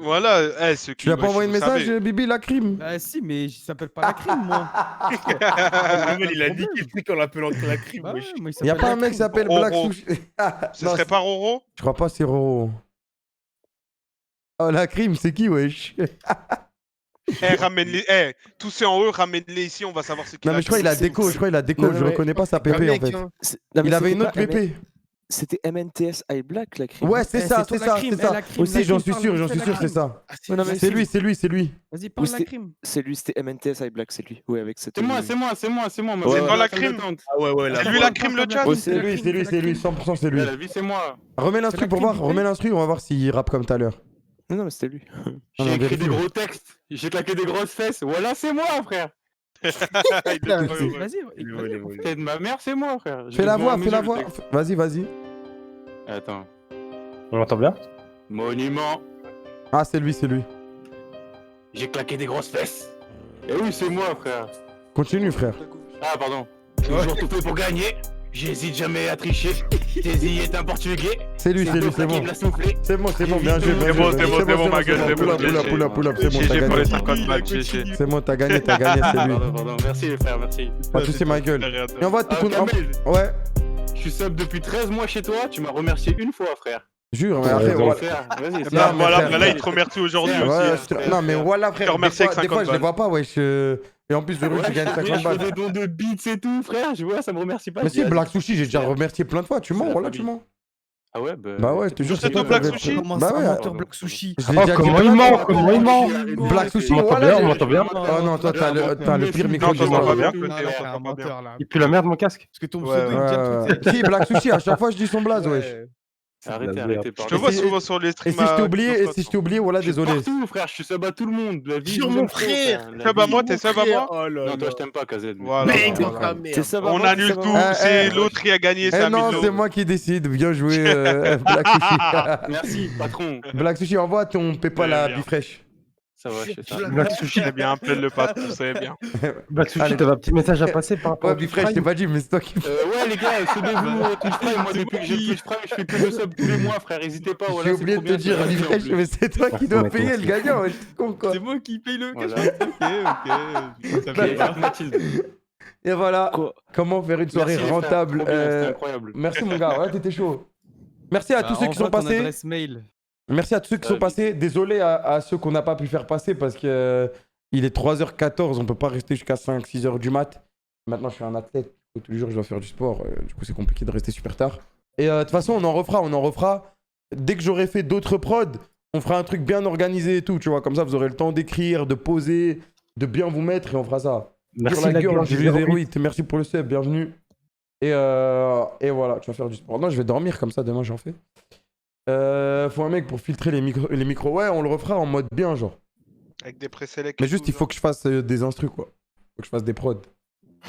voilà, ceux qui. Tu lui as pas wesh, envoyé vous le message, savez. Bibi, la crime? Bah si, mais il s'appelle pas la crime, moi. Il a niqué le truc en l'appelant la crime. Bah wesh. ouais, moi, il Y'a s'appelle pas la un mec qui crime. s'appelle Roro. Black Sushi. Ce Non, serait pas Roro? je crois pas c'est Roro. Oh, la crime, c'est qui, wesh? Ramène-les. Tous ceux en haut, ramène-les ici, on va savoir ce qu'il Non, mais je crois qu'il a déco, je le reconnais pas sa PP en fait. Il avait une autre PP. C'était MNTS I Black la crime. Ouais, c'est ça, c'est toi, ça, la crime, c'est ça. la crime, Aussi, la j'en crime, suis sûr, parle, fais la c'est crime. ça. Ouais, non, mais C'est lui, c'est lui, c'est lui. Vas-y, Oui, parle de la c'était- crime. C'est lui, c'était MNTS I Black, c'est lui. Oui, avec cette. C'est moi. Ouais, C'est ouais. dans la crime. Ah ouais, ouais, C'est lui la crime, le chat. Oh, c'est lui, 100% c'est lui. La vie, c'est moi. Remets l'instru pour voir, remets l'instru, on va voir s'il rappe comme tout à l'heure. Non, mais c'était lui. Non, J'ai écrit vérifie. des gros textes. J'ai claqué des grosses fesses. Voilà, c'est moi, frère. Vas-y. Tête de ma mère, c'est moi, frère. Je Fais la l'ai devant voix, mes fais la yeux, voix. le texte. Vas-y, vas-y. Attends. On m'entend bien? Monument. Ah, c'est lui, c'est lui. J'ai claqué des grosses fesses. Eh oui, c'est moi, frère. Continue, frère. Ah, pardon. Toujours tout fait pour gagner. J'hésite jamais à tricher. Tézi est un portugais. C'est lui, c'est lui, Dofa c'est qui bon. me l'a soufflé. C'est bon, bien joué. C'est bon, c'est bon, ma gueule, c'est bon. Pull up, c'est bon, t'as GG pour les gagné. 50 balles, GG. C'est bon, t'as gagné, c'est lui. Pardon. Merci, les frères, merci. Pas de soucis, ma gueule. Et on va tout Kamel, Ouais. je suis sub depuis 13 mois chez toi. Tu m'as remercié une fois, frère. Jure, mais après, Vas-y, voilà. frère, vas-y, Non, frère. mais Voilà, frère, après là, il te remercie aujourd'hui Ouais, aussi. non, mais voilà, frère. Je te remercie avec Des fois, 50 je les balles. vois pas, wesh. Et en plus, de tu gagnes 50 Je fais balles. des dons de beats et tout, frère. Je vois, ça me remercie pas. Mais Je dis, si, Black vas-y. Sushi, j'ai déjà remercié plein de fois. Tu mens, voilà, tu mens. Ah ouais, Bah ouais, je te jure, c'est toi, Black Black Sushi. Bah ouais. Black Sushi. Je l'ai déjà dit comment plein il de ment, fois. comment il ment. Black Sushi, On m'entend voilà. bien, on m'entend bien. Oh non, toi, t'as le pire micro Non, du je t'entends pas monde. bien, côté, on t'entend pas bien. Il pue la merde, mon casque. Parce que ton Ouais, pseudo, il me dit un truc. Si, Black Sushi, à chaque fois, je dis son blaze, wesh. Arrêtez, Je te vois souvent sur les Et streams. si je t'ai oublié, voilà, désolé. Partout, frère, je suis sub à tout le monde. La vie, Sur je vous mon aime trop, frère. La Sub à vie. moi, t'es sub à moi. Oh là Non, toi, là. je t'aime pas, KZ. Voilà. Mais dans ta merde. On annule tout, c'est l'autre qui a gagné, c'est Eh un non, mytho. c'est moi qui décide. Bien joué, Black Sushi. Merci, patron. Black Sushi, envoie ton PayPal à Bien. Bifresh. Ça va, je sais ça. Black Sushi. C'est bien, appelle le patron, c'est bien. Black Sushi, Allez. t'avais un petit message à passer par rapport Ouais, à Bifresh, je t'ai pas dit, mais c'est toi qui. Ouais, les gars, subez-vous Twitch Prime. Moi, depuis que j'ai Twitch Prime, je fais plus de sub tous les mois, frère. N'hésitez pas. Voilà, J'ai c'est oublié trop de te bien, dire, c'est gratuit, en Bifresh, plus. mais c'est toi qui dois Merci, payer mec. le gagnant, ouais, je suis con quoi. C'est moi qui paye le cash. Ok. Ça fait Ok, Mathilde. Et voilà, comment faire une soirée Merci, les frères, rentable. trop bien, c'était incroyable. Merci mon gars, ouais, t'étais chaud. Merci à tous ceux qui sont passés. Adresse mail. Merci à tous ceux qui sont passés. Désolé à ceux qu'on n'a pas pu faire passer parce que il est 3h14, on peut pas rester jusqu'à 5-6h du mat. Maintenant, je suis un athlète, tous les jours je dois faire du sport, du coup c'est compliqué de rester super tard. Et de toute façon, on en refera. Dès que j'aurai fait d'autres prods, on fera un truc bien organisé et tout, tu vois. Comme ça, vous aurez le temps d'écrire, de poser, de bien vous mettre et on fera ça. Merci Sur la la gueule, gueule, je les 08. Merci pour le sub, bienvenue. Et voilà, tu vas faire du sport. Non, je vais dormir comme ça, demain j'en fais. Faut un mec pour filtrer les micros. Ouais, on le refera en mode bien, genre. Avec des présélects. Mais juste, il faut que je fasse des instrus, quoi. Faut que je fasse des prods.